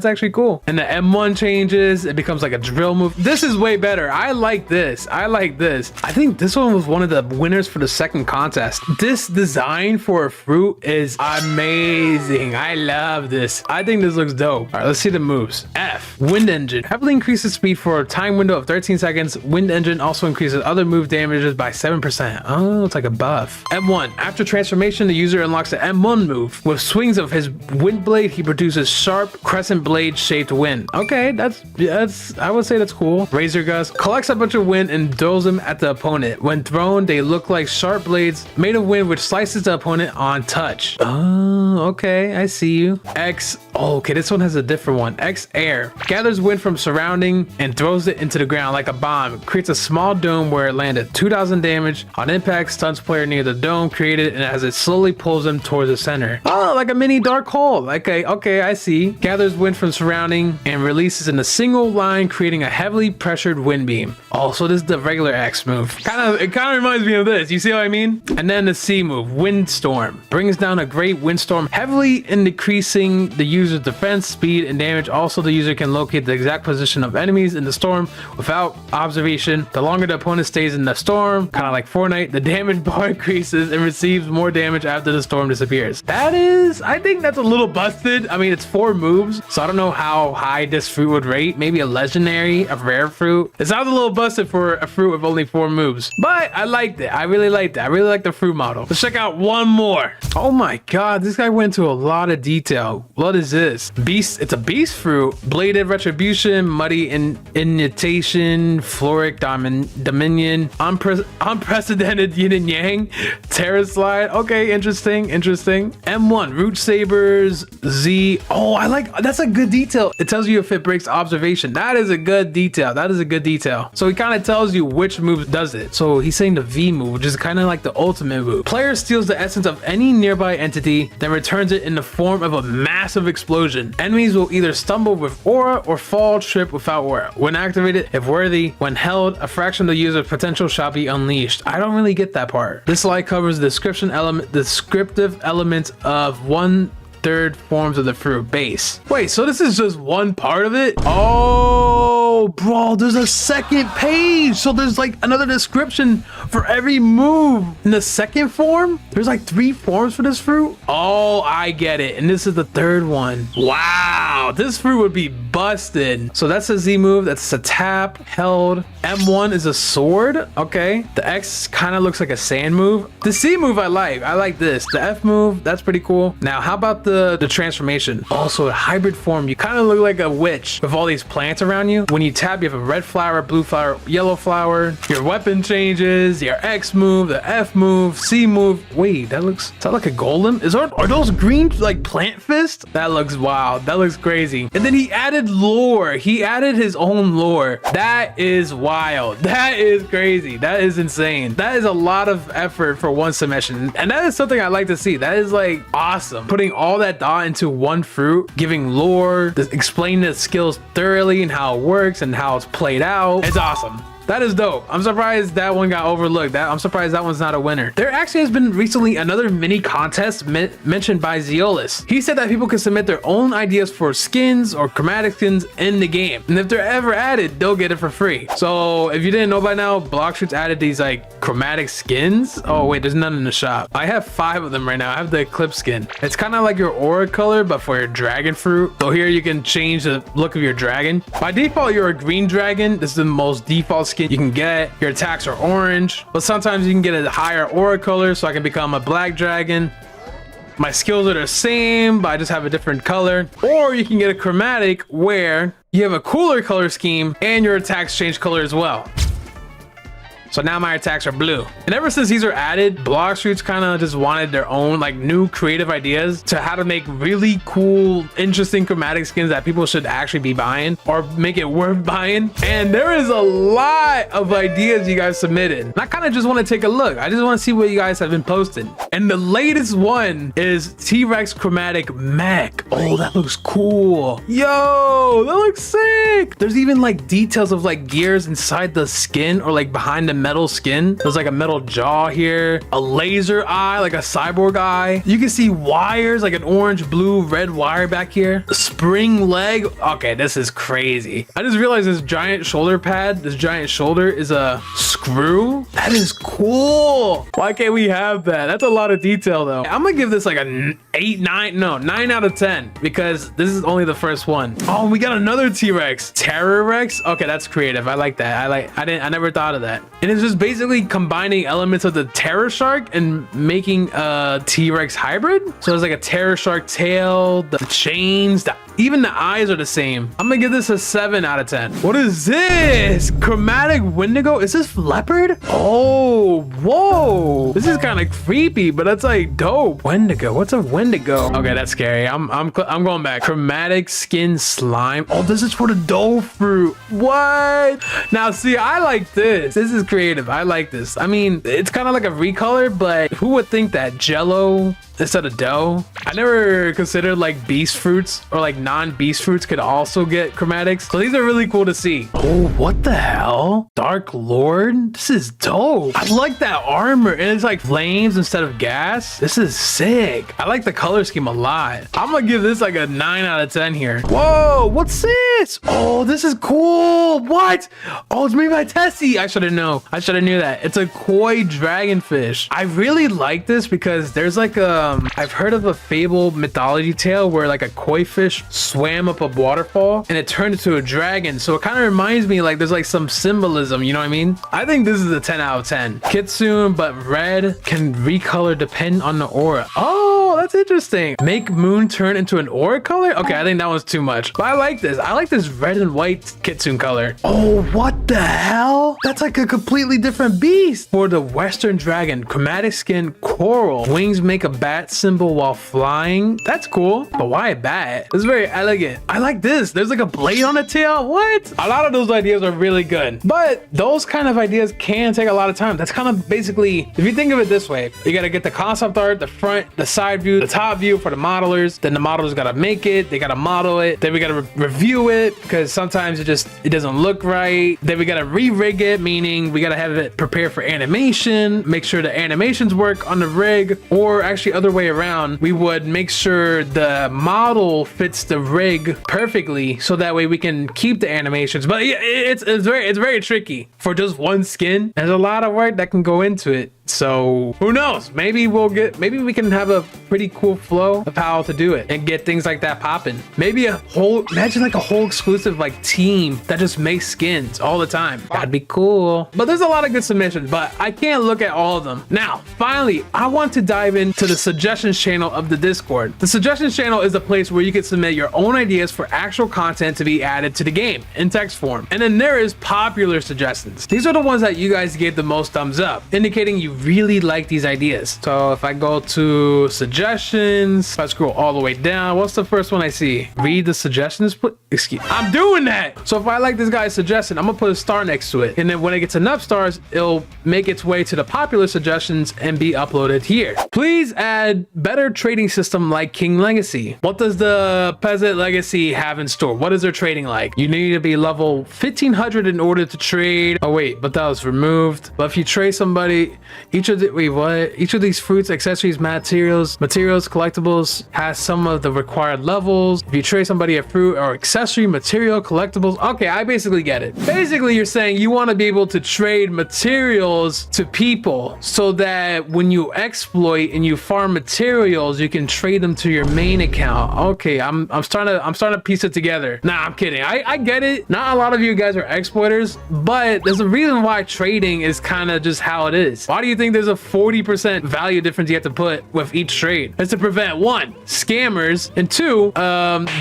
actually cool. And the M1 changes. It becomes like a drill move. This is way better. I like this. I like this. I think this one was one of the winners for the second contest. This design for a fruit is amazing. I love this. I think this looks dope. All right, let's see the moves. F, wind engine. Heavily increases speed for a time window of 13 seconds. Wind engine also increases other move damages by 7%. Oh, it's like a buff. M1. After transformation, the user unlocks the M1 move. With swings of his wind blade, he produces sharp crescent blade shaped wind. Okay, that's I would say that's cool. Razor gust collects a bunch of wind and throws them at the opponent. When thrown, they look like sharp blades made of wind, which slices the opponent on touch. Oh, okay, I see you. X. Oh, okay, this one has a different one. X air gathers wind from surrounding and throws it into the ground like a bomb. It creates a small dome where it landed. 2,000 damage on impact. Stuns player near the dome created, and as it slowly pulls them towards the center. Oh, like a mini dark hole. Okay, I see. Gathers wind from surrounding and releases in a single line, creating a heavily pressured wind beam. Also, this is the regular X move. It kind of reminds me of this. You see what I mean? And then the C move, windstorm, brings down a great windstorm, heavily increasing the user's defense, speed, and damage. Also, the user can locate the exact position of enemies in the storm without observation. The longer the opponent stays in the storm, kind of like Fortnite, the damage bar increases and receives more damage after the storm disappears. I think that's a little busted. I mean, it's 4 moves, so I don't know how high this fruit would rate. Maybe a legendary, a rare fruit. It sounds a little busted for a fruit with only 4 moves, but I liked it. I really liked it. I really like the fruit model. Let's check out one more. Oh my god, this guy went into a lot of detail. What is this? this? Beast. It's a beast fruit. Bladed retribution, muddy initiation, floric dominion, unprecedented yin and yang, terra slide. Okay, interesting. M1 root sabers. Z. Oh, I like. That's a good detail. It tells you if it breaks observation. That is a good detail. So he kind of tells you which move does it. So he's saying the V move, which is kind of like the ultimate move. Player steals the essence of any nearby entity, then returns it in the form of a massive explosion. Enemies will either stumble with aura or fall trip without aura. When activated, if worthy, when held, a fraction of the user's potential shall be unleashed. I don't really get that part. This slide covers the descriptive elements of 1/3 forms of the fruit base. Wait, so this is just one part of it? Oh, bro, there's a second page. So there's like another description for every move. In the second form, there's like 3 forms for this fruit. Oh, I get it. And this is the 3rd one. Wow, this fruit would be busted. So that's a Z move. That's a tap, held. M1 is a sword. Okay. The X kind of looks like a sand move. The C move I like. I like this. The F move, that's pretty cool. Now, how about the transformation? Also, a hybrid form. You kind of look like a witch with all these plants around you. When you tap, you have a red flower, blue flower, yellow flower. Your weapon changes. Your X move, the F move, C move. Wait, is that like a golem? Are those green like plant fists? That looks wild. That looks crazy. And then he added lore. He added his own lore. That is wild. That is crazy. That is insane. That is a lot of effort for one submission. And that is something I like to see. That is like awesome. Putting all that thought into one fruit, giving lore, explaining the skills thoroughly and how it works and how it's played out. It's awesome. That is dope. I'm surprised that one got overlooked. I'm surprised that one's not a winner. There actually has been recently another mini contest mentioned by Zeolus. He said that people can submit their own ideas for skins or chromatic skins in the game. And if they're ever added, they'll get it for free. So if you didn't know by now, Blox added these like chromatic skins. Oh wait, there's none in the shop. I have 5 of them right now. I have the Eclipse skin. It's kind of like your aura color, but for your dragon fruit. So here you can change the look of your dragon. By default, you're a green dragon. This is the most default skin you can get. Your attacks are orange, but sometimes you can get a higher aura color, so I can become a black dragon. My skills are the same, but I just have a different color. Or you can get a chromatic where you have a cooler color scheme and your attacks change color as well. So now my attacks are blue. And ever since these are added, Blox Fruits kind of just wanted their own like new creative ideas to how to make really cool, interesting chromatic skins that people should actually be buying or make it worth buying. And there is a lot of ideas you guys submitted. And I kind of just want to take a look. I just want to see what you guys have been posting. And the latest one is T-Rex chromatic mech. Oh, that looks cool. Yo, that looks sick. There's even like details of like gears inside the skin or like behind the metal skin. There's like a metal jaw here, a laser eye, like a cyborg eye. You can see wires, like an orange, blue, red wire back here. A spring leg. Okay, this is crazy. I just realized this giant shoulder pad, this giant shoulder is a screw. That is cool. Why can't we have that? That's a lot of detail though. I'm gonna give this like a 9 out of 10 because this is only the first one. Oh, we got another T-Rex. Terror Rex. Okay, that's creative. I like that. I never thought of that. And it's just basically combining elements of the Terror Shark and making a T-Rex hybrid. So there's like a Terror Shark tail, the chains, even the eyes are the same. I'm gonna give this a 7 out of 10. What is this? Chromatic Wendigo? Is this leopard? Oh, whoa. This is kind of creepy, but that's like dope. Wendigo. What's a Wendigo? Okay, that's scary. I'm going back. Chromatic skin slime. Oh, this is for the dough fruit. What? Now, see, I like this. This is creative. I like this. I mean, it's kind of like a recolor, but who would think that Jello instead of dough? I never considered like beast fruits or like non-beast fruits could also get chromatics. So these are really cool to see. Oh, what the hell? Dark Lord? This is dope. I like that armor. And it's like flames instead of gas. This is sick. I like the color scheme a lot. I'm gonna give this like a 9 out of 10 here. Whoa, what's this? Oh, this is cool. What? Oh, it's made by Tessie. I should have known. I should have knew that. It's a koi dragonfish. I really like this because there's like I've heard of a fable mythology tale where like a koi fish swam up a waterfall and it turned into a dragon. So it kind of reminds me like there's like some symbolism, you know what I mean? I think this is a 10 out of 10. Kitsune, but red can recolor depending on the aura. Oh, cool. That's interesting. Make moon turn into an aura color? Okay, I think that was too much. But I like this. I like this red and white kitsune color. Oh, what the hell? That's like a completely different beast. For the Western dragon, chromatic skin coral. Wings make a bat symbol while flying. That's cool. But why a bat? It's very elegant. I like this. There's like a blade on the tail. What? A lot of those ideas are really good. But those kind of ideas can take a lot of time. That's kind of basically, if you think of it this way, you got to get the concept art, the front, the side view, the top view for the modelers. Then the modelers got to make it. They got to model it. Then we got to review it because sometimes it doesn't look right. Then we got to re-rig it, meaning we got to have it prepared for animation, make sure the animations work on the rig, or actually other way around, we would make sure the model fits the rig perfectly so that way we can keep the animations. But yeah, it's very tricky for just one skin. There's a lot of work that can go into it. So who knows? Maybe we can have a pretty cool flow of how to do it and get things like that popping. Maybe imagine like a whole exclusive like team that just makes skins all the time. That'd be cool. But there's a lot of good submissions, but I can't look at all of them. Now, finally, I want to dive into the suggestions channel of the Discord. The suggestions channel is a place where you can submit your own ideas for actual content to be added to the game in text form. And then there is popular suggestions. These are the ones that you guys gave the most thumbs up, indicating you really like these ideas. So if I go to suggestions, if I scroll all the way down, what's the first one I see? Read the suggestions, excuse me. I'm doing that. So if I like this guy's suggestion, I'm gonna put a star next to it. And then when it gets enough stars, it'll make its way to the popular suggestions and be uploaded here. Please add better trading system like King Legacy. What does the Peasant Legacy have in store? What is their trading like? You need to be level 1500 in order to trade. Oh wait, but that was removed. But if you trade somebody, each of these fruits, accessories, materials, collectibles has some of the required levels. If you trade somebody a fruit or accessory, material, collectibles. Okay, I basically get it. Basically, you're saying you want to be able to trade materials to people so that when you exploit and you farm materials, you can trade them to your main account. Okay, I'm starting to piece it together. Nah, I'm kidding. I get it. Not a lot of you guys are exploiters, but there's a reason why trading is kind of just how it is. Why do you think there's a 40% value difference you have to put with each trade? It's to prevent 1, scammers, and 2,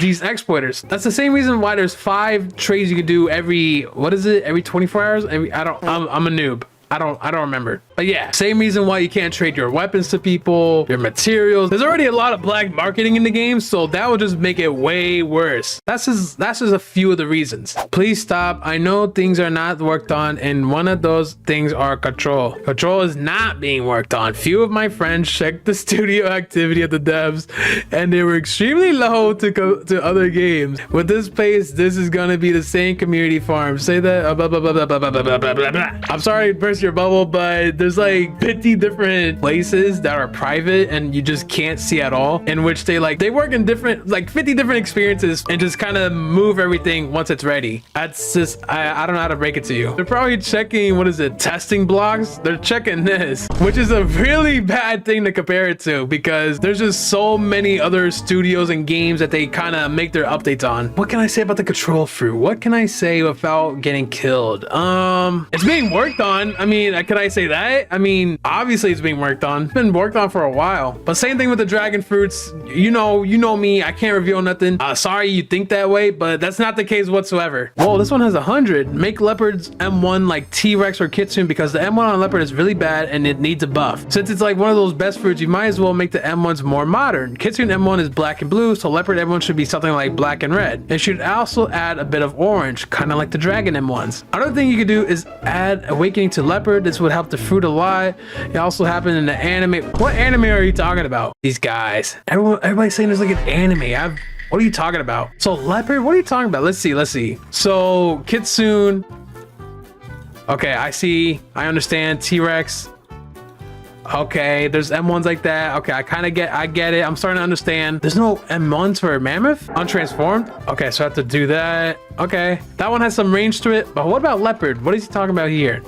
these exploiters. That's the same reason why there's 5 trades you can do every 24 hours. I'm a noob. I don't remember. But yeah, same reason why you can't trade your weapons to people, your materials. There's already a lot of black marketing in the game, so that would just make it way worse. That's just a few of the reasons. Please stop. I know things are not worked on, and one of those things are control. Control is not being worked on. Few of my friends checked the studio activity of the devs, and they were extremely low to go to other games. With this pace, this is gonna be the same community farm. Say that. Blah, blah, blah, blah, blah, blah, blah, blah, blah. I'm sorry to burst your bubble, but there's like 50 different places that are private and you just can't see at all, in which they work in different 50 different experiences and just kind of move everything once it's ready. That's just I don't know how to break it to you. They're probably checking, what is it, testing blocks? They're checking this, which is a really bad thing to compare it to because there's just so many other studios and games that they kind of make their updates on. What can I say about the control fruit? What can I say without getting killed? It's being worked on. I mean, could I say that? I mean, obviously it's being worked on. It's been worked on for a while. But same thing with the dragon fruits. You know me. I can't reveal nothing. Sorry you think that way, but that's not the case whatsoever. Whoa, this one has 100. Make leopards M1 like T-Rex or Kitsune because the M1 on leopard is really bad and it needs a buff. Since it's like one of those best fruits, you might as well make the M1s more modern. Kitsune M1 is black and blue, so leopard M1 should be something like black and red. It should also add a bit of orange, kind of like the dragon M1s. Another thing you could do is add awakening to leopard. This would help the fruit a lot. It also happened in the anime. What anime are you talking about? These guys. Everybody's saying there's like an anime. What are you talking about? So leopard, what are you talking about? Let's see. So Kitsune. Okay, I see. I understand. T-Rex. Okay, there's M1s like that. Okay, I get it. I'm starting to understand. There's no M1s for Mammoth? Untransformed? Okay, so I have to do that. Okay, that one has some range to it. But what about leopard? What is he talking about here?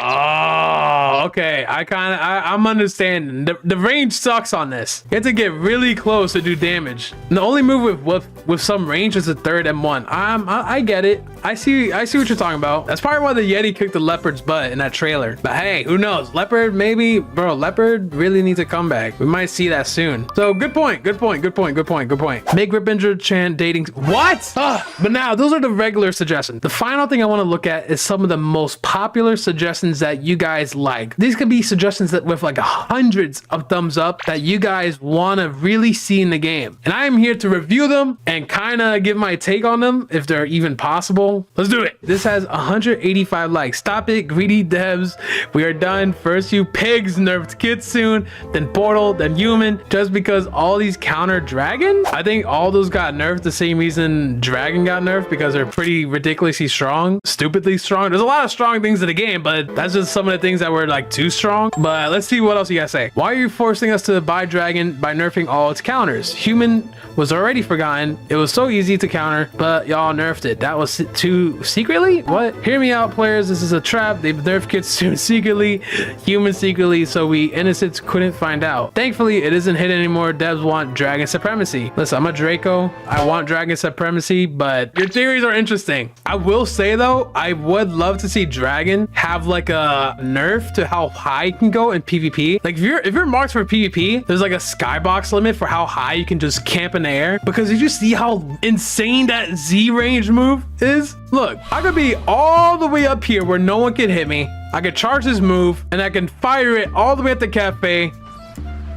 Oh, Oh, okay. I'm understanding. The range sucks on this. You have to get really close to do damage. And the only move with some range is a third M1. I get it. I see what you're talking about. That's probably why the Yeti kicked the leopard's butt in that trailer. But hey, who knows? Leopard, maybe, bro. Leopard really needs a comeback. We might see that soon. So good point. Good point. Make Ripinger Chan dating. What? But now those are the regular suggestions. The final thing I want to look at is some of the most popular suggestions that you guys like. These could be suggestions that with like hundreds of thumbs up that you guys want to really see in the game. And I am here to review them and kind of give my take on them if they're even possible. Let's do it. This has 185 likes. Stop it, greedy devs. We are done. First you pigs nerfed Kitsune, then Portal, then Human, just because all these counter Dragon? I think all those got nerfed the same reason Dragon got nerfed, because they're pretty ridiculously strong, stupidly strong. There's a lot of strong things in the game, but that's just some of the things that were like too strong. But let's see what else you guys say. Why are you forcing us to buy Dragon by nerfing all its counters? Human was already forgotten. It was so easy to counter, but y'all nerfed it. That was too secretly? What? Hear me out, players. This is a trap. They've nerfed Kitsune secretly, Human secretly, so we innocents couldn't find out. Thankfully, it isn't hidden anymore. Devs want Dragon supremacy. Listen, I'm a Draco. I want Dragon supremacy, but your theories are interesting. I will say though, I would love to see Dragon have like a nerf to how high it can go in PvP. Like if you're marked for PvP, there's like a skybox limit for how high you can just camp in the air. Because did you see how insane that Z range move is? Look, I could be all the way up here where no one can hit me. I could charge this move and I can fire it all the way at the cafe,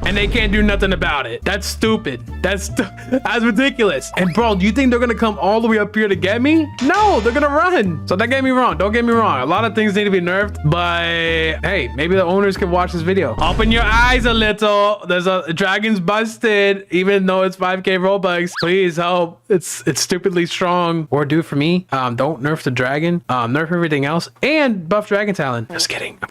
and they can't do nothing about it. That's stupid. That's ridiculous. And bro, do you think they're gonna come all the way up here to get me? No, they're gonna run. So don't get me wrong. Don't get me wrong. A lot of things need to be nerfed, but hey, maybe the owners can watch this video. Open your eyes a little. There's a Dragon's busted, even though it's 5K Robux. Please help. It's stupidly strong. Or do it for me. Don't nerf the Dragon. Nerf everything else and buff Dragon talent. Just kidding. I'm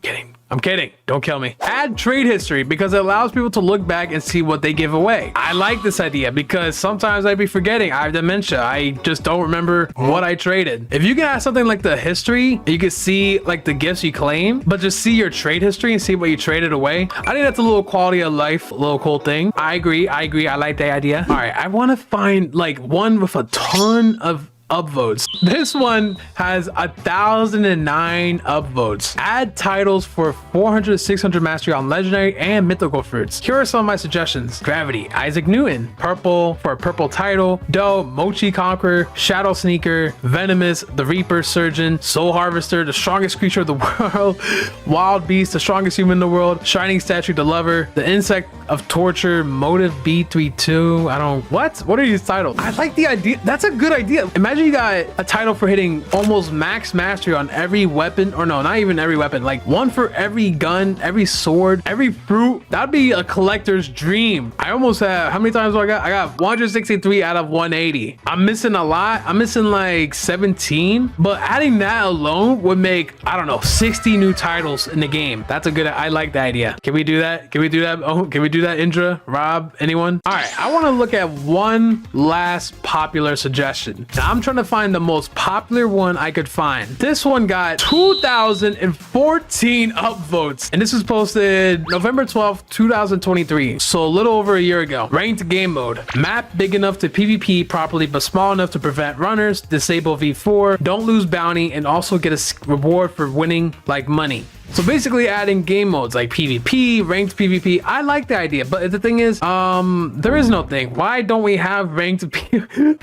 kidding. Don't kill me. Add trade history because it allows people to look back and see what they give away. I like this idea because sometimes I'd be forgetting. I have dementia. I just don't remember what I traded. If you can add something like the history, you can see like the gifts you claim, but just see your trade history and see what you traded away. I think that's a little quality of life, a little cool thing. I agree. I like the idea. All right. I want to find like one with a ton of upvotes. This one has 1,009 upvotes. Add titles for 400 600 mastery on legendary and mythical fruits. Here are some of my suggestions. Gravity, Isaac Newton. Purple for a purple title. Doe, Mochi Conqueror, Shadow Sneaker, Venomous, the Reaper Surgeon, Soul Harvester, the strongest creature of the world, Wild Beast, the strongest human in the world, Shining Statue, the Lover, the Insect of Torture, Motive B32. What are these titles? I like the idea. That's a good idea. Imagine you got a title for hitting almost max mastery on every weapon, or no, not even every weapon, like one for every gun, every sword, every fruit. That'd be a collector's dream. I almost have, how many times do I got? I got 163 out of 180. I'm missing a lot. I'm missing like 17, but adding that alone would make, I don't know, 60 new titles in the game. That's a good, I like the idea. Can we do that? Can we do that? Oh, can we do that, Indra, Rob, anyone? All right, I want to look at one last popular suggestion. Now, I'm trying to find the most popular one I could find. This one got 2,014 upvotes, and this was posted November 12th, 2023, so a little over a year ago. Ranked game mode. Map big enough to PvP properly, but small enough to prevent runners. Disable V4. Don't lose bounty, and also get a reward for winning, like money. So basically adding game modes like PvP, ranked PvP. I like the idea, but the thing is, there is no thing. Why don't we have ranked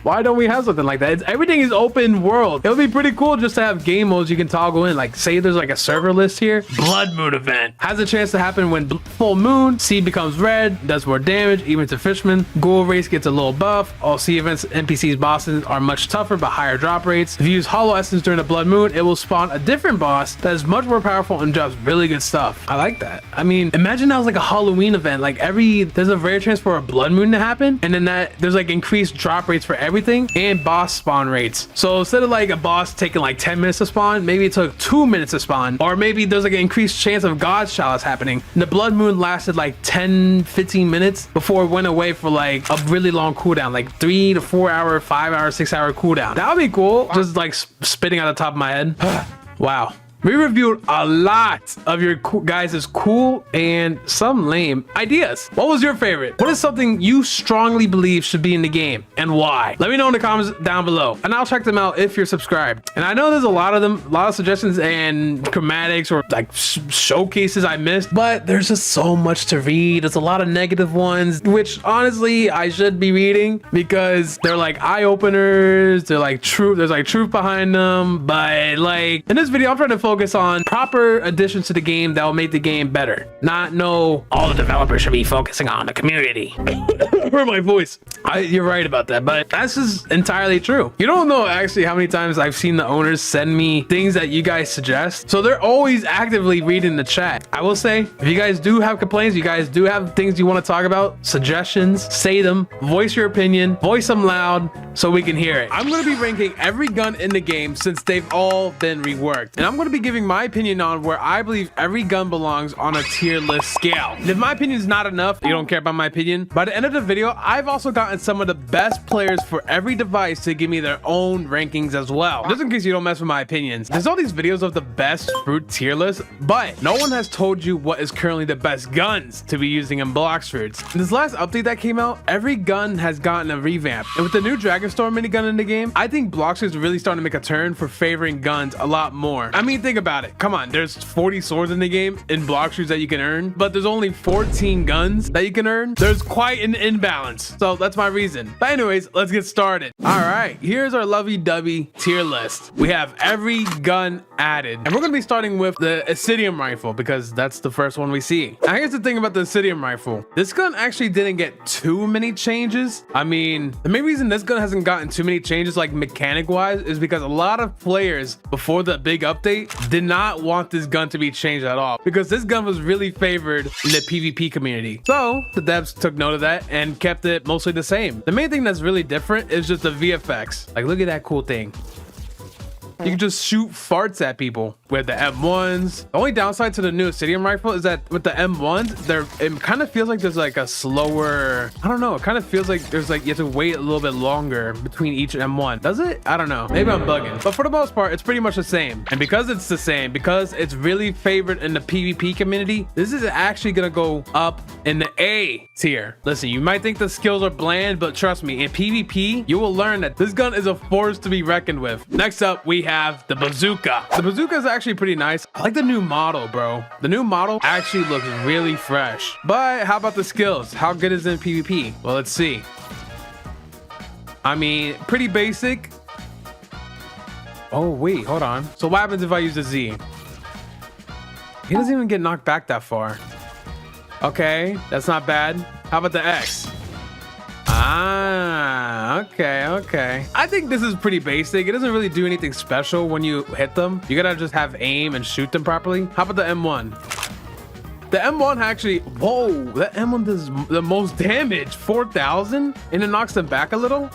why don't we have something like that? Everything is open world. It would be pretty cool just to have game modes you can toggle in. Like say there's like a server list here. Blood Moon event. Has a chance to happen when full moon. Sea becomes red, does more damage, even to fishermen. Ghoul race gets a little buff. All sea events, NPCs, bosses are much tougher but higher drop rates. If you use Hollow Essence during the Blood Moon, it will spawn a different boss that is much more powerful and drops really good stuff. I like that. I mean, imagine that was like a Halloween event. Like there's a rare chance for a Blood Moon to happen, and then there's like increased drop rates for everything and boss spawn rates. So instead of like a boss taking like 10 minutes to spawn, maybe it took 2 minutes to spawn, or maybe there's like an increased chance of God's chalice happening. And the Blood Moon lasted like 10-15 minutes before it went away for like a really long cooldown, like 3 to 4 hour, 5 hour, 6 hour cooldown. That would be cool. Just like spitting out the top of my head. Wow. We reviewed a lot of your guys' cool and some lame ideas. What was your favorite? What is something you strongly believe should be in the game and why? Let me know in the comments down below and I'll check them out if you're subscribed. And I know there's a lot of them, a lot of suggestions and chromatics or like showcases I missed, but there's just so much to read. There's a lot of negative ones, which honestly I should be reading because they're like eye openers. They're like truth. There's like truth behind them. But like in this video, I'm trying to focus on proper additions to the game that will make the game better. Not know all the developers should be focusing on the community. Heard my voice. You're right about that, but that's just entirely true. You don't know actually how many times I've seen the owners send me things that you guys suggest. So they're always actively reading the chat. I will say, if you guys do have complaints, you guys do have things you want to talk about, suggestions, say them, voice your opinion, voice them loud so we can hear it. I'm going to be ranking every gun in the game since they've all been reworked. And I'm going to be giving my opinion on where I believe every gun belongs on a tier list scale. And if my opinion is not enough, you don't care about my opinion, by the end of the video, I've also gotten some of the best players for every device to give me their own rankings as well. Just in case you don't mess with my opinions, there's all these videos of the best fruit tier list, but no one has told you what is currently the best guns to be using in Blox fruits. In this last update that came out, every gun has gotten a revamp. And with the new Dragonstorm minigun in the game, I think Blox is really starting to make a turn for favoring guns a lot more. I mean, think about it. Come on, there's 40 swords in the game in Blox fruits that you can earn, but there's only 14 guns that you can earn. There's quite an imbalance. So that's my reason. But anyways, let's get started. All right, here's our lovey-dovey tier list. We have every gun added, and we're going to be starting with the Acidium rifle because that's the first one we see. Now here's the thing about the Acidium rifle. This gun actually didn't get too many changes. I mean, the main reason this gun hasn't gotten too many changes like mechanic wise is because a lot of players before the big update did not want this gun to be changed at all because this gun was really favored in the PvP community. So the devs took note of that and kept it mostly the same. The main thing that's really different is just the VFX. Like, look at that cool thing. You can just shoot farts at people with the M1s. The only downside to the new Acidium rifle is that with the M1s, it kind of feels like there's like a slower, I don't know, it kind of feels like there's like you have to wait a little bit longer between each M1. Does it? I don't know. Maybe I'm bugging. But for the most part, it's pretty much the same. And because it's the same, because it's really favored in the PvP community, this is actually gonna go up in the A tier. Listen, you might think the skills are bland, but trust me, in PvP, you will learn that this gun is a force to be reckoned with. Next up, we have the bazooka. The bazooka is actually pretty nice. I like the new model, bro. The new model actually looks really fresh. But how about the skills? How good is it in PvP? Well, let's see. I mean, pretty basic. Oh, wait, hold on. So what happens if I use a Z? He doesn't even get knocked back that far. Okay, that's not bad. How about the X? Ah, okay. I think this is pretty basic. It doesn't really do anything special when you hit them. You gotta just have aim and shoot them properly. How about the M1? The M1 actually, whoa, that M1 does the most damage, 4,000, and it knocks them back a little.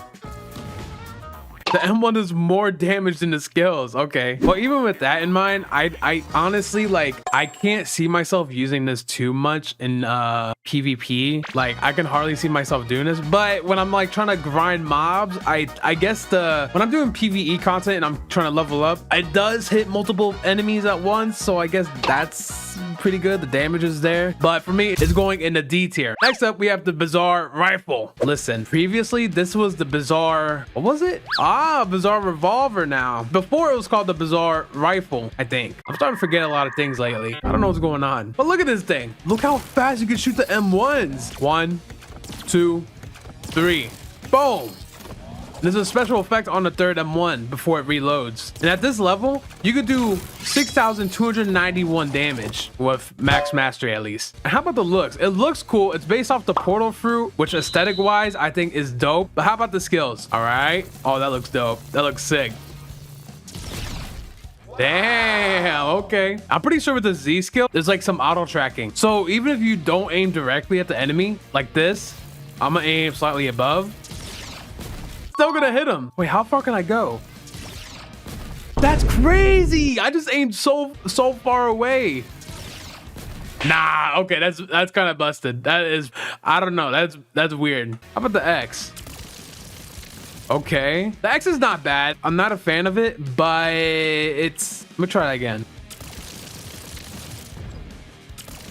The M1 does more damage than the skills. Okay. Well, even with that in mind, I honestly, like, I can't see myself using this too much in PvP. Like, I can hardly see myself doing this. But when I'm like trying to grind mobs, I guess when I'm doing PvE content and I'm trying to level up, it does hit multiple enemies at once. So I guess that's pretty good. The damage is there. But for me, it's going in the D tier. Next up, we have the Bizarre Rifle. Listen, previously, this was the Bizarre, what was it? Bizarre Revolver now. Before it was called the Bizarre Rifle, I think. I'm starting to forget a lot of things lately. I don't know what's going on. But look at this thing. Look how fast you can shoot the M1s. 1, 2, 3. Boom. There's a special effect on the third M1 before it reloads. And at this level, you could do 6,291 damage with max mastery at least. And how about the looks? It looks cool. It's based off the portal fruit, which aesthetic wise, I think is dope. But how about the skills? All right. Oh, that looks dope. That looks sick. Damn, okay. I'm pretty sure with the Z skill, there's like some auto tracking. So even if you don't aim directly at the enemy like this, I'm gonna aim slightly above. Still gonna hit him. Wait, how far can I go? That's crazy. I just aimed so far away. Nah, okay, that's kind of busted. That is, I don't know. That's weird. How about the X? Okay, the X is not bad. I'm not a fan of it, but let me try that again.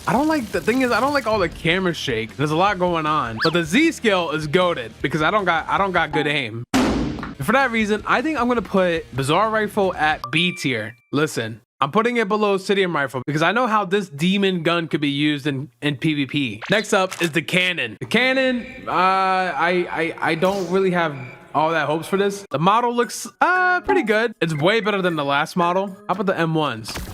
I don't like, the thing is, I don't like all the camera shake. There's a lot going on, but the Z skill is goated because I don't got good aim. And for that reason, I think I'm gonna put Bizarre Rifle at B tier. Listen, I'm putting it below Obsidian Rifle because I know how this demon gun could be used in PvP. Next up is the cannon. The cannon, I don't really have all that hopes for this. The model looks pretty good. It's way better than the last model. How about the M1s?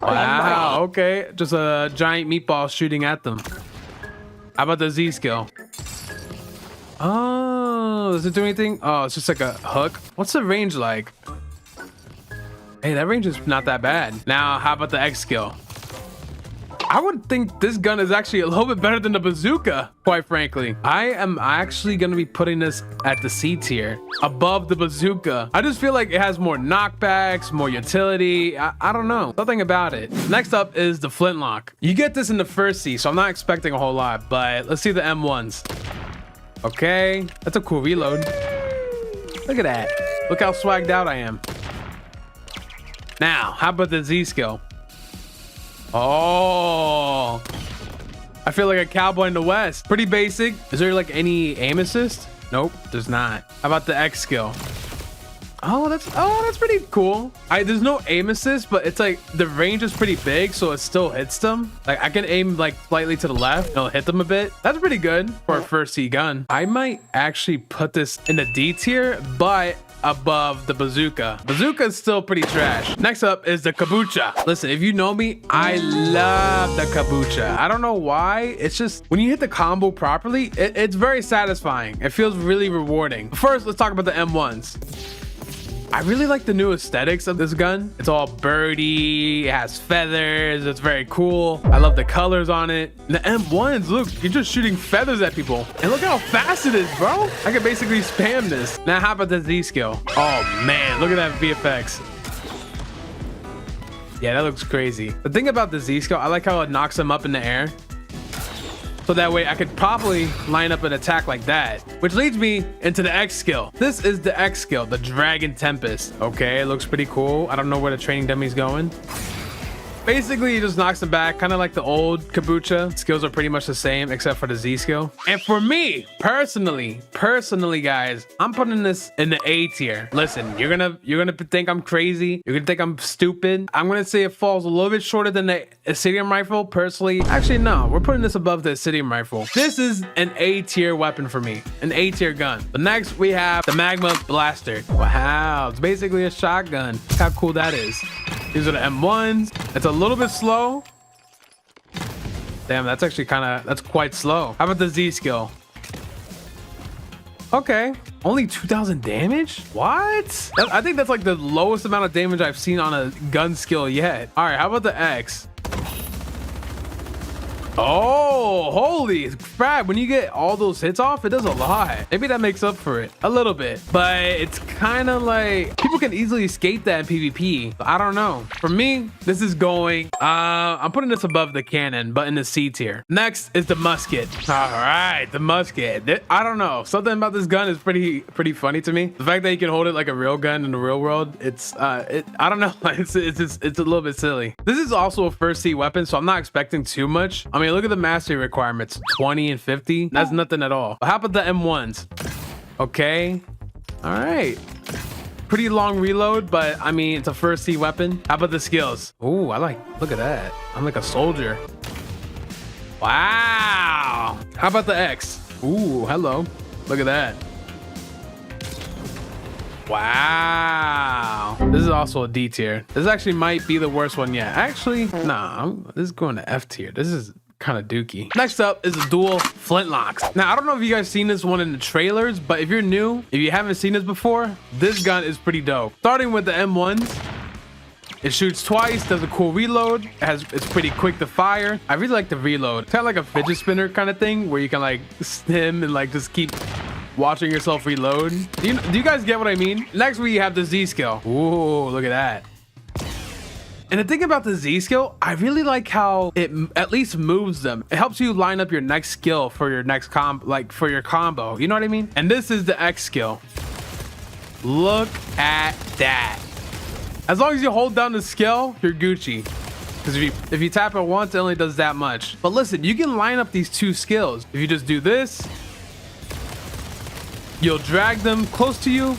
Wow, okay. Just a giant meatball shooting at them. How about the Z skill? Oh, does it do anything? Oh, it's just like a hook. What's the range like? Hey, that range is not that bad. Now, how about the X skill? I would think this gun is actually a little bit better than the bazooka, quite frankly. I am actually gonna be putting this at the C tier, above the bazooka. I just feel like it has more knockbacks, more utility. I don't know, something about it. Next up is the flintlock. You get this in the first C, so I'm not expecting a whole lot, but let's see the M1s. Okay, that's a cool reload. Look at that. Look how swagged out I am. Now, how about the Z skill? Oh, I feel like a cowboy in the West. Pretty basic. Is there like any aim assist? Nope, there's not. How about the X skill? Oh, that's pretty cool. There's no aim assist, but it's like the range is pretty big, so it still hits them. Like I can aim like slightly to the left, and it'll hit them a bit. That's pretty good for a first C gun. I might actually put this in the D tier, but above the bazooka. Bazooka is still pretty trash. Next up is the kabucha. Listen, if you know me, I love the kabucha. I don't know why. It's just when you hit the combo properly, it's very satisfying. It feels really rewarding. First, let's talk about the M1s. I really like the new aesthetics of this gun. It's all birdie, it has feathers, it's very cool. I love the colors on it. And the M1s, look, you're just shooting feathers at people. And look how fast it is, bro. I can basically spam this. Now, how about the Z skill? Oh man, look at that VFX. Yeah, that looks crazy. The thing about the Z skill, I like how it knocks them up in the air. So that way I could probably line up an attack like that, which leads me into the X skill. This is the X skill, the Dragon Tempest. Okay, it looks pretty cool. I don't know where the training dummy's going. Basically, he just knocks them back, kind of like the old kabucha. Skills are pretty much the same, except for the Z skill. And for me, personally, guys, I'm putting this in the A tier. Listen, you're gonna think I'm crazy. You're gonna think I'm stupid. I'm gonna say it falls a little bit shorter than the Obsidian Rifle, personally. Actually, no, we're putting this above the Obsidian Rifle. This is an A tier weapon for me, an A tier gun. But next, we have the Magma Blaster. Wow, it's basically a shotgun. Look how cool that is. These are the M1s. It's a little bit slow. Damn, that's actually that's quite slow. How about the Z skill? Okay, only 2,000 damage? What? I think that's like the lowest amount of damage I've seen on a gun skill yet. All right, how about the X? Oh, holy crap. When you get all those hits off, it does a lot. Maybe that makes up for it a little bit, but it's kind of like people can easily escape that in PvP. I don't know. For me, this is going, I'm putting this above the cannon, but in the C tier. Next is the musket. All right, the musket. I don't know. Something about this gun is pretty funny to me. The fact that you can hold it like a real gun in the real world, I don't know. It's a little bit silly. This is also a first C weapon, so I'm not expecting too much. I mean, look at the mastery requirements, 20 and 50. That's nothing at all. But how about the M1s? Okay. All right. Pretty long reload, but I mean, it's a first C weapon. How about the skills? Ooh, look at that. I'm like a soldier. Wow. How about the X? Ooh, hello. Look at that. Wow. This is also a D tier. This actually might be the worst one yet. Actually, nah, this is going to F tier. This is kind of dookie. Next up is the dual flintlocks. Now, I don't know if you guys seen this one in the trailers, but if you're new, if you haven't seen this before, this gun is pretty dope. Starting with the M1s, it shoots twice, does a cool reload. It's pretty quick to fire. I really like the reload. Kind of like a fidget spinner kind of thing where you can like stim and like just keep watching yourself reload. Do you guys get what I mean? Next, we have the Z skill. Ooh, look at that. And the thing about the Z skill, I really like how it at least moves them. It helps you line up your next skill for your next for your combo. You know what I mean? And this is the X skill. Look at that. As long as you hold down the skill, you're Gucci. because if you tap it once, it only does that much. But listen, you can line up these two skills. If you just do this, you'll drag them close to you,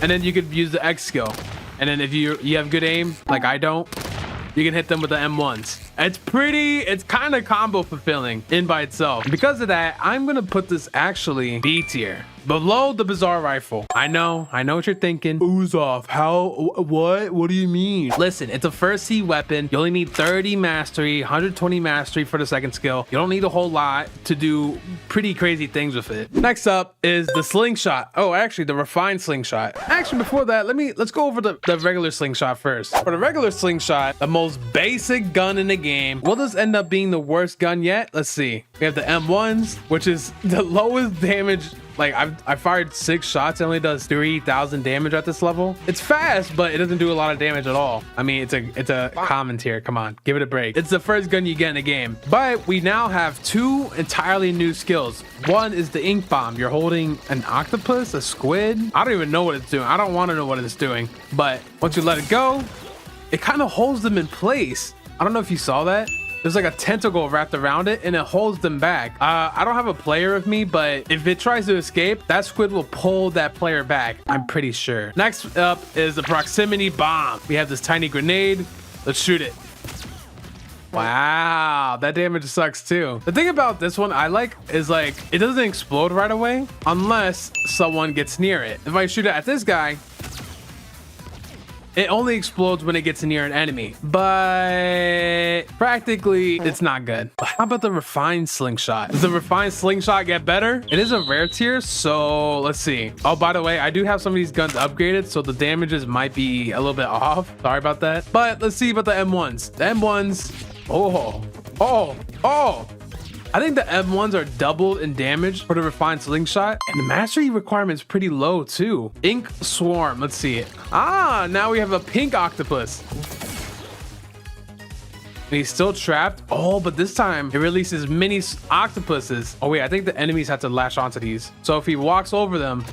and then you could use the X skill. And then if you have good aim, like I don't, you can hit them with the M1s. It's kind of combo fulfilling in by itself. Because of that, I'm gonna put this actually B tier, below the Bizarre Rifle. I know what you're thinking. Uzoth, what do you mean? Listen, it's a first C weapon. You only need 30 mastery, 120 mastery for the second skill. You don't need a whole lot to do pretty crazy things with it. Next up is the slingshot. Oh, actually the refined slingshot. Actually, before that, let's go over the regular slingshot first. For the regular slingshot, the most basic gun in the game. Will this end up being the worst gun yet? Let's see. We have the M1s, which is the lowest damage. Like I fired 6 shots, it only does 3,000 damage at this level. It's fast, but it doesn't do a lot of damage at all. I mean, it's a common tier. Come on, give it a break. It's the first gun you get in the game. But we now have 2 entirely new skills. One is the ink bomb. You're holding an octopus, a squid. I don't even know what it's doing. I don't want to know what it's doing. But once you let it go, it kind of holds them in place. I don't know if you saw that. There's like a tentacle wrapped around it and it holds them back. I don't have a player with me, but if it tries to escape, that squid will pull that player back. I'm pretty sure. Next up is the proximity bomb. We have this tiny grenade. Let's shoot it. Wow, that damage sucks too. The thing about this one I like is like it doesn't explode right away unless someone gets near it. If I shoot it at this guy, it only explodes when it gets near an enemy, but practically it's not good. But how about the refined slingshot? Does the refined slingshot get better? It is a rare tier, so let's see. Oh, by the way, I do have some of these guns upgraded, so the damages might be a little bit off. Sorry about that. But let's see about the M1s. The M1s, oh. I think the M1s are doubled in damage for the refined slingshot, and the mastery requirement is pretty low too. Ink swarm, let's see it. Now we have a pink octopus. And he's still trapped. Oh, but this time it releases mini octopuses. Oh wait, I think the enemies have to latch onto these. So if he walks over them,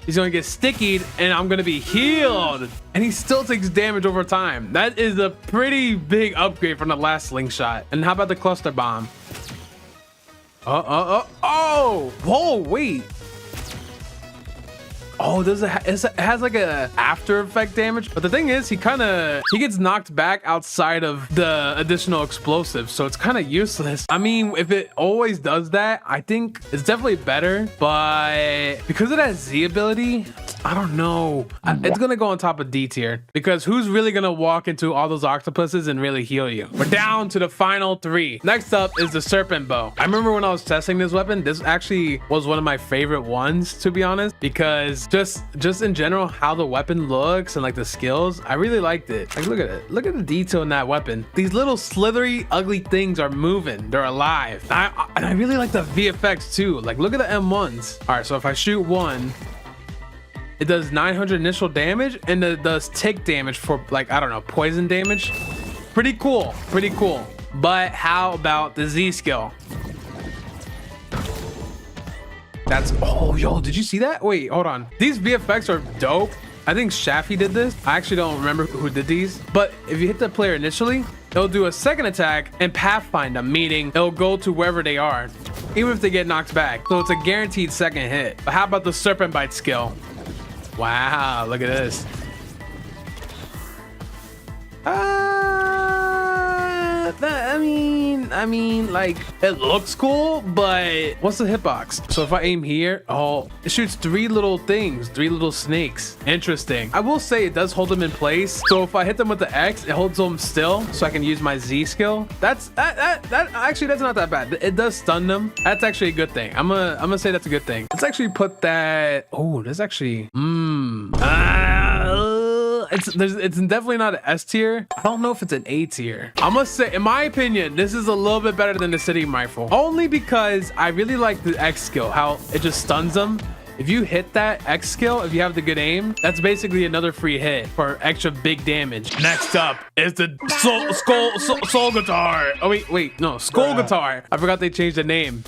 he's gonna get stickied and I'm gonna be healed. And he still takes damage over time. That is a pretty big upgrade from the last slingshot. And how about the cluster bomb? Oh, whoa, wait. Oh, it has like a after effect damage, but the thing is he gets knocked back outside of the additional explosives, so it's kind of useless. I mean, if it always does that, I think it's definitely better, but because of that Z ability, I don't know. It's gonna go on top of D tier because who's really gonna walk into all those octopuses and really heal you? We're down to the final 3. Next up is the serpent bow. I remember when I was testing this weapon, this actually was one of my favorite ones, to be honest, because just in general, how the weapon looks and like the skills, I really liked it. Like, look at it. Look at the detail in that weapon. These little slithery, ugly things are moving. They're alive. And I really like the VFX too. Like, look at the M1s. All right, so if I shoot one, it does 900 initial damage and it does tick damage for like, I don't know, poison damage. Pretty cool. Pretty cool. But how about the Z skill? That's, oh, yo, did you see that? Wait, hold on. These VFX are dope. I think Shafi did this. I actually don't remember who did these, but if you hit the player initially, it'll do a second attack and pathfind them, meaning it'll go to wherever they are, even if they get knocked back. So it's a guaranteed second hit. But how about the serpent bite skill? Wow, look at this. I mean, like, it looks cool, but what's the hitbox? So if I aim here, oh, it shoots 3 little things, 3 little snakes. Interesting. I will say it does hold them in place. So if I hit them with the X, it holds them still, so I can use my Z skill. That actually, that's not that bad. It does stun them. That's actually a good thing. I'm gonna say that's a good thing. Let's actually put that. Oh, that's actually. It's definitely not an S tier. I don't know if it's an A tier. I must say, in my opinion, this is a little bit better than the city rifle. Only because I really like the X skill, how it just stuns them. If you hit that X skill, if you have the good aim, that's basically another free hit for extra big damage. Next up is the soul guitar. Oh wait, no, skull guitar. I forgot they changed the name.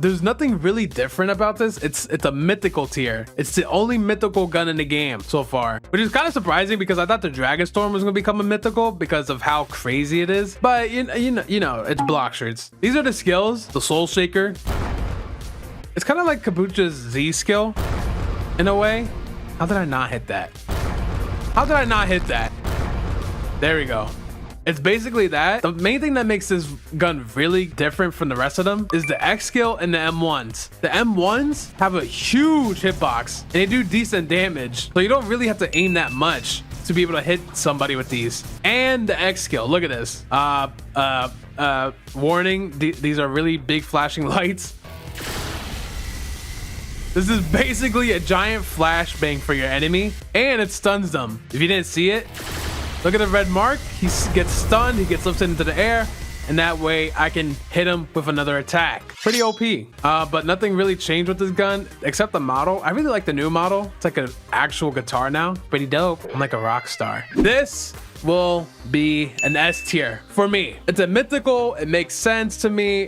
There's nothing really different about this. It's a mythical tier. It's the only mythical gun in the game so far, which is kind of surprising because I thought the Dragon Storm was gonna become a mythical because of how crazy it is. But you know, it's Blox shirts. These are the skills. The Soul Shaker. It's kind of like Kabucha's Z skill in a way. How did I not hit that? How did I not hit that? There we go. It's basically that. The main thing that makes this gun really different from the rest of them is the X skill and the M1s. The M1s have a huge hitbox and they do decent damage. So you don't really have to aim that much to be able to hit somebody with these. And the X skill, look at this. Warning, these are really big flashing lights. This is basically a giant flashbang for your enemy, and it stuns them. If you didn't see it, look at the red mark. He gets stunned, he gets lifted into the air, and that way I can hit him with another attack. Pretty OP. But nothing really changed with this gun except the model. I really like the new model. It's like an actual guitar now. Pretty dope. I'm like a rock star. This will be an S tier for me. It's a mythical. It makes sense to me.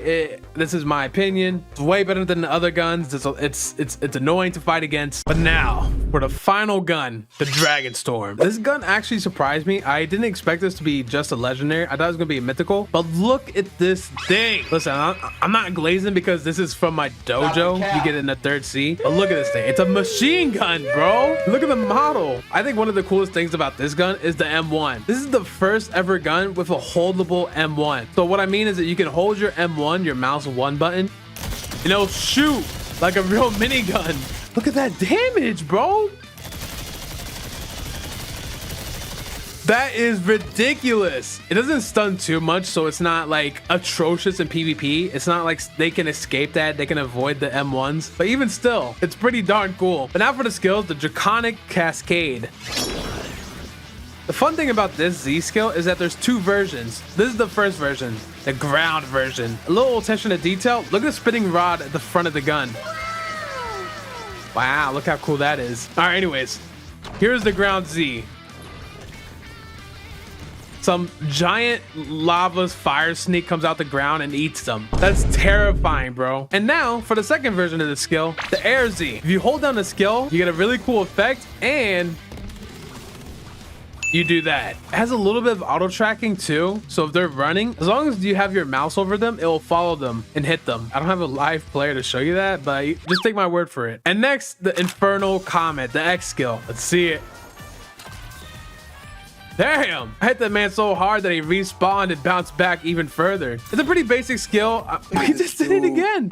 This is my opinion. It's way better than the other guns. It's annoying to fight against. But now for the final gun, the Dragon Storm. This gun actually surprised me. I didn't expect this to be just a legendary. I thought it was gonna be a mythical. But look at this thing. Listen, I'm not glazing because this is from my dojo. You get it in the 3rd C. But look at this thing. It's a machine gun, bro. Look at the model. I think one of the coolest things about this gun is the M1. This is the first ever gun with a holdable M1. So what I mean is that you can hold your M1, your mouse 1 button, and it'll shoot like a real minigun. Look at that damage, bro. That is ridiculous. It doesn't stun too much, so it's not like atrocious in PvP. It's not like they can escape that. They can avoid the M1s. But even still, it's pretty darn cool. But now for the skills, the Draconic Cascade. The fun thing about this Z skill is that there's 2 versions. This is the first version, the ground version. A little attention to detail. Look at the spinning rod at the front of the gun. Wow, look how cool that is. All right, anyways, here's the ground Z. Some giant lava fire snake comes out the ground and eats them. That's terrifying, bro. And now for the second version of the skill, the air Z. If you hold down the skill, you get a really cool effect and you do that. It has a little bit of auto tracking too. So if they're running, as long as you have your mouse over them, it will follow them and hit them. I don't have a live player to show you that, but just take my word for it. And next, the Infernal Comet, the X skill. Let's see it. Damn, I hit that man so hard that he respawned and bounced back even further. It's a pretty basic skill. He just did it again.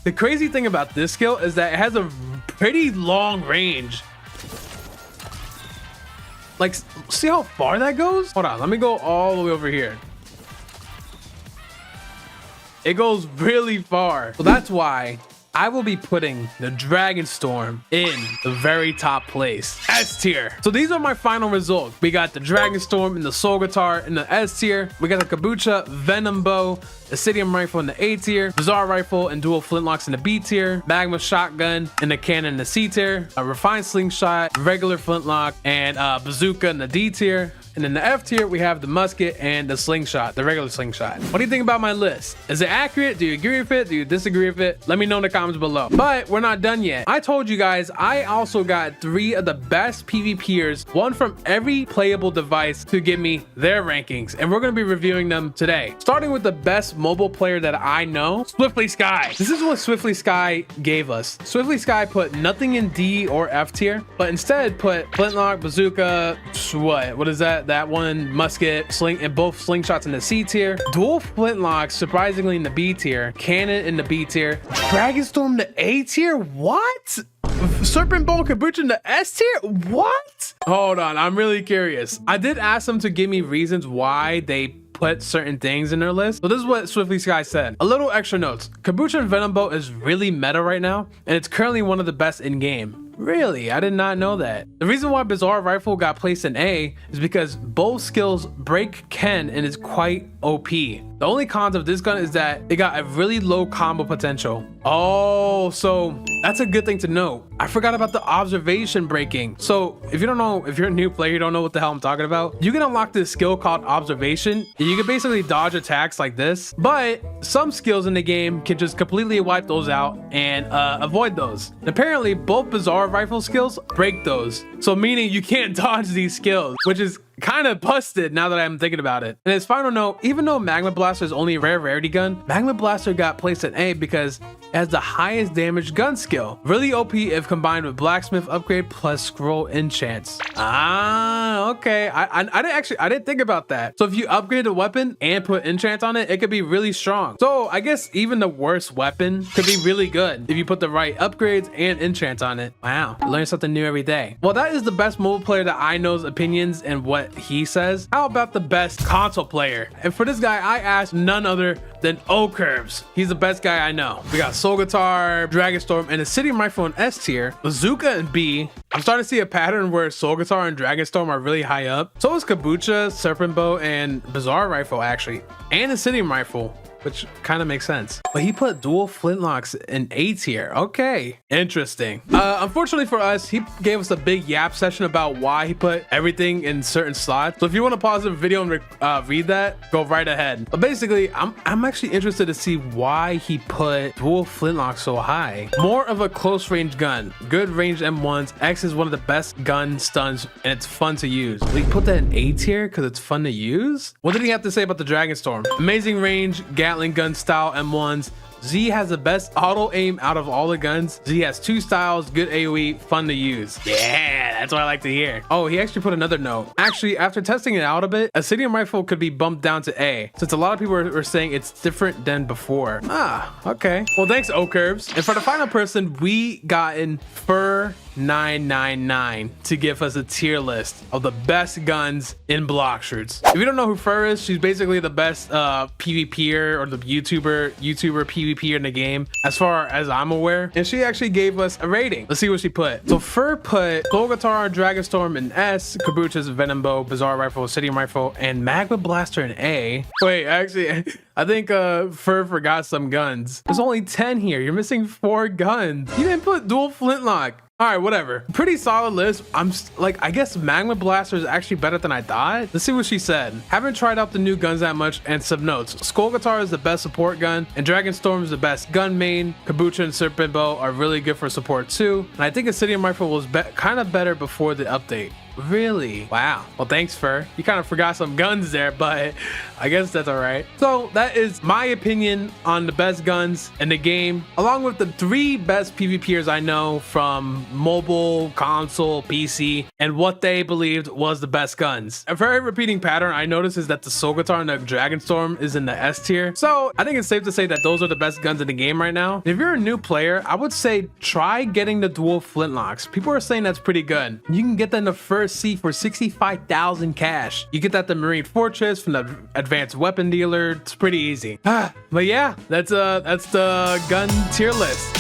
The crazy thing about this skill is that it has a pretty long range. Like, see how far that goes? Hold on, let me go all the way over here. It goes really far. So that's why I will be putting the Dragon Storm in the very top place, S tier. So these are my final results. We got the Dragon Storm and the Soul Guitar in the S tier. We got the Kabucha Venom Bow, the Obsidian Rifle in the A tier, Bizarre Rifle and dual flintlocks in the B tier, Magma Shotgun and the Cannon in the C tier, a Refined Slingshot, regular flintlock, and Bazooka in the D tier. And in the F tier, we have the musket and the slingshot, the regular slingshot. What do you think about my list? Is it accurate? Do you agree with it? Do you disagree with it? Let me know in the comments below. But we're not done yet. I told you guys, I also got 3 of the best PvPers, one from every playable device to give me their rankings. And we're gonna be reviewing them today. Starting with the best mobile player that I know, Swiftly Sky. This is what Swiftly Sky gave us. Swiftly Sky put nothing in D or F tier, but instead put flintlock, bazooka, what is that? That one, musket, sling, and both slingshots in the C tier. Dual flintlocks, surprisingly, in the B tier. Cannon in the B tier. Dragon Storm in the A tier? What? Serpent Bolt Kabucha in the S tier? What? Hold on, I'm really curious. I did ask them to give me reasons why they put certain things in their list. So this is what Swiftly Sky said. A little extra notes. Kabucha and Venom Bow is really meta right now, and it's currently one of the best in game. Really? I did not know that. The reason why Bizarre Rifle got placed in A is because both skills break Ken and is quite OP. The only cons of this gun is that it got a really low combo potential. Oh, so that's a good thing to know. I forgot about the observation breaking. So if you don't know, if you're a new player, you don't know what the hell I'm talking about, you can unlock this skill called observation. You can basically dodge attacks like this, but some skills in the game can just completely wipe those out and avoid those. And apparently both bizarre rifle skills break those. So meaning you can't dodge these skills, which is kind of busted now that I'm thinking about it. And as final note, even though Magma Blaster is only a rare rarity gun, Magma Blaster got placed at A because it has the highest damage gun skill. Really OP if combined with Blacksmith upgrade plus scroll enchants. Ah, okay. I didn't think about that. So if you upgrade a weapon and put enchants on it, it could be really strong. So I guess even the worst weapon could be really good if you put the right upgrades and enchants on it. Wow, learn something new every day. Well, that is the best mobile player that I know's opinions and what he says. How about the best console player? And for this guy, I asked none other than O-Curves. He's the best guy I know. We got Soul Guitar, Dragonstorm, and Acidium Rifle in S tier, Bazooka in B. I'm starting to see a pattern where Soul Guitar and Dragonstorm are really high up. So is Kabucha, Serpent Bow, and Bizarre Rifle actually, and Acidium Rifle, which kind of makes sense. But he put dual flintlocks in A tier. Okay, interesting. Unfortunately for us, he gave us a big yap session about why he put everything in certain slots. So if you want to pause the video and read that, go right ahead. But basically, I'm actually interested to see why he put dual flintlocks so high. More of a close range gun, good range M1s. X is one of the best gun stuns and it's fun to use. Will he put that in A tier because it's fun to use? What did he have to say about the Dragonstorm? Amazing range, Gatling gun style M1s. Z has the best auto aim out of all the guns. Z has 2 styles, good AoE, fun to use. Yeah, that's what I like to hear. Oh, he actually put another note. Actually, after testing it out a bit, Acidium Rifle could be bumped down to A, since a lot of people were saying it's different than before. Ah, okay. Well, thanks, O-Curves. And for the final person, we got in Fur999 to give us a tier list of the best guns in Bloxers. If you don't know who Fur is, she's basically the best PvPer or the YouTuber PvPer in the game, as far as I'm aware. And she actually gave us a rating. Let's see what she put. So Fur put Soul Guitar, Dragonstorm in S, Kabucha's Venom Bow, Bizarre Rifle, Acidium Rifle, and Magma Blaster in A. Wait, actually, I think Fur forgot some guns. There's only 10 here. You're missing 4 guns. You didn't put dual flintlock. All right, whatever. Pretty solid list. I guess Magma Blaster is actually better than I thought. Let's see what she said. Haven't tried out the new guns that much, and some notes. Skull Guitar is the best support gun, and Dragonstorm is the best gun main. Kabucha and Serpent Bow are really good for support too. And I think Acidium Rifle was kind of better before the update. Really? Wow. Well, thanks, Fur. You kind of forgot some guns there, but I guess that's all right. So that is my opinion on the best guns in the game, along with the 3 best PvPers I know from mobile, console, PC, and what they believed was the best guns. A very repeating pattern I noticed is that the Soul Guitar and the Dragonstorm is in the S tier. So I think it's safe to say that those are the best guns in the game right now. If you're a new player, I would say try getting the dual flintlocks. People are saying that's pretty good. You can get that in the first seat for 65,000 cash. You get that the Marine Fortress from the advanced weapon dealer. It's pretty easy. But yeah, that's the gun tier list.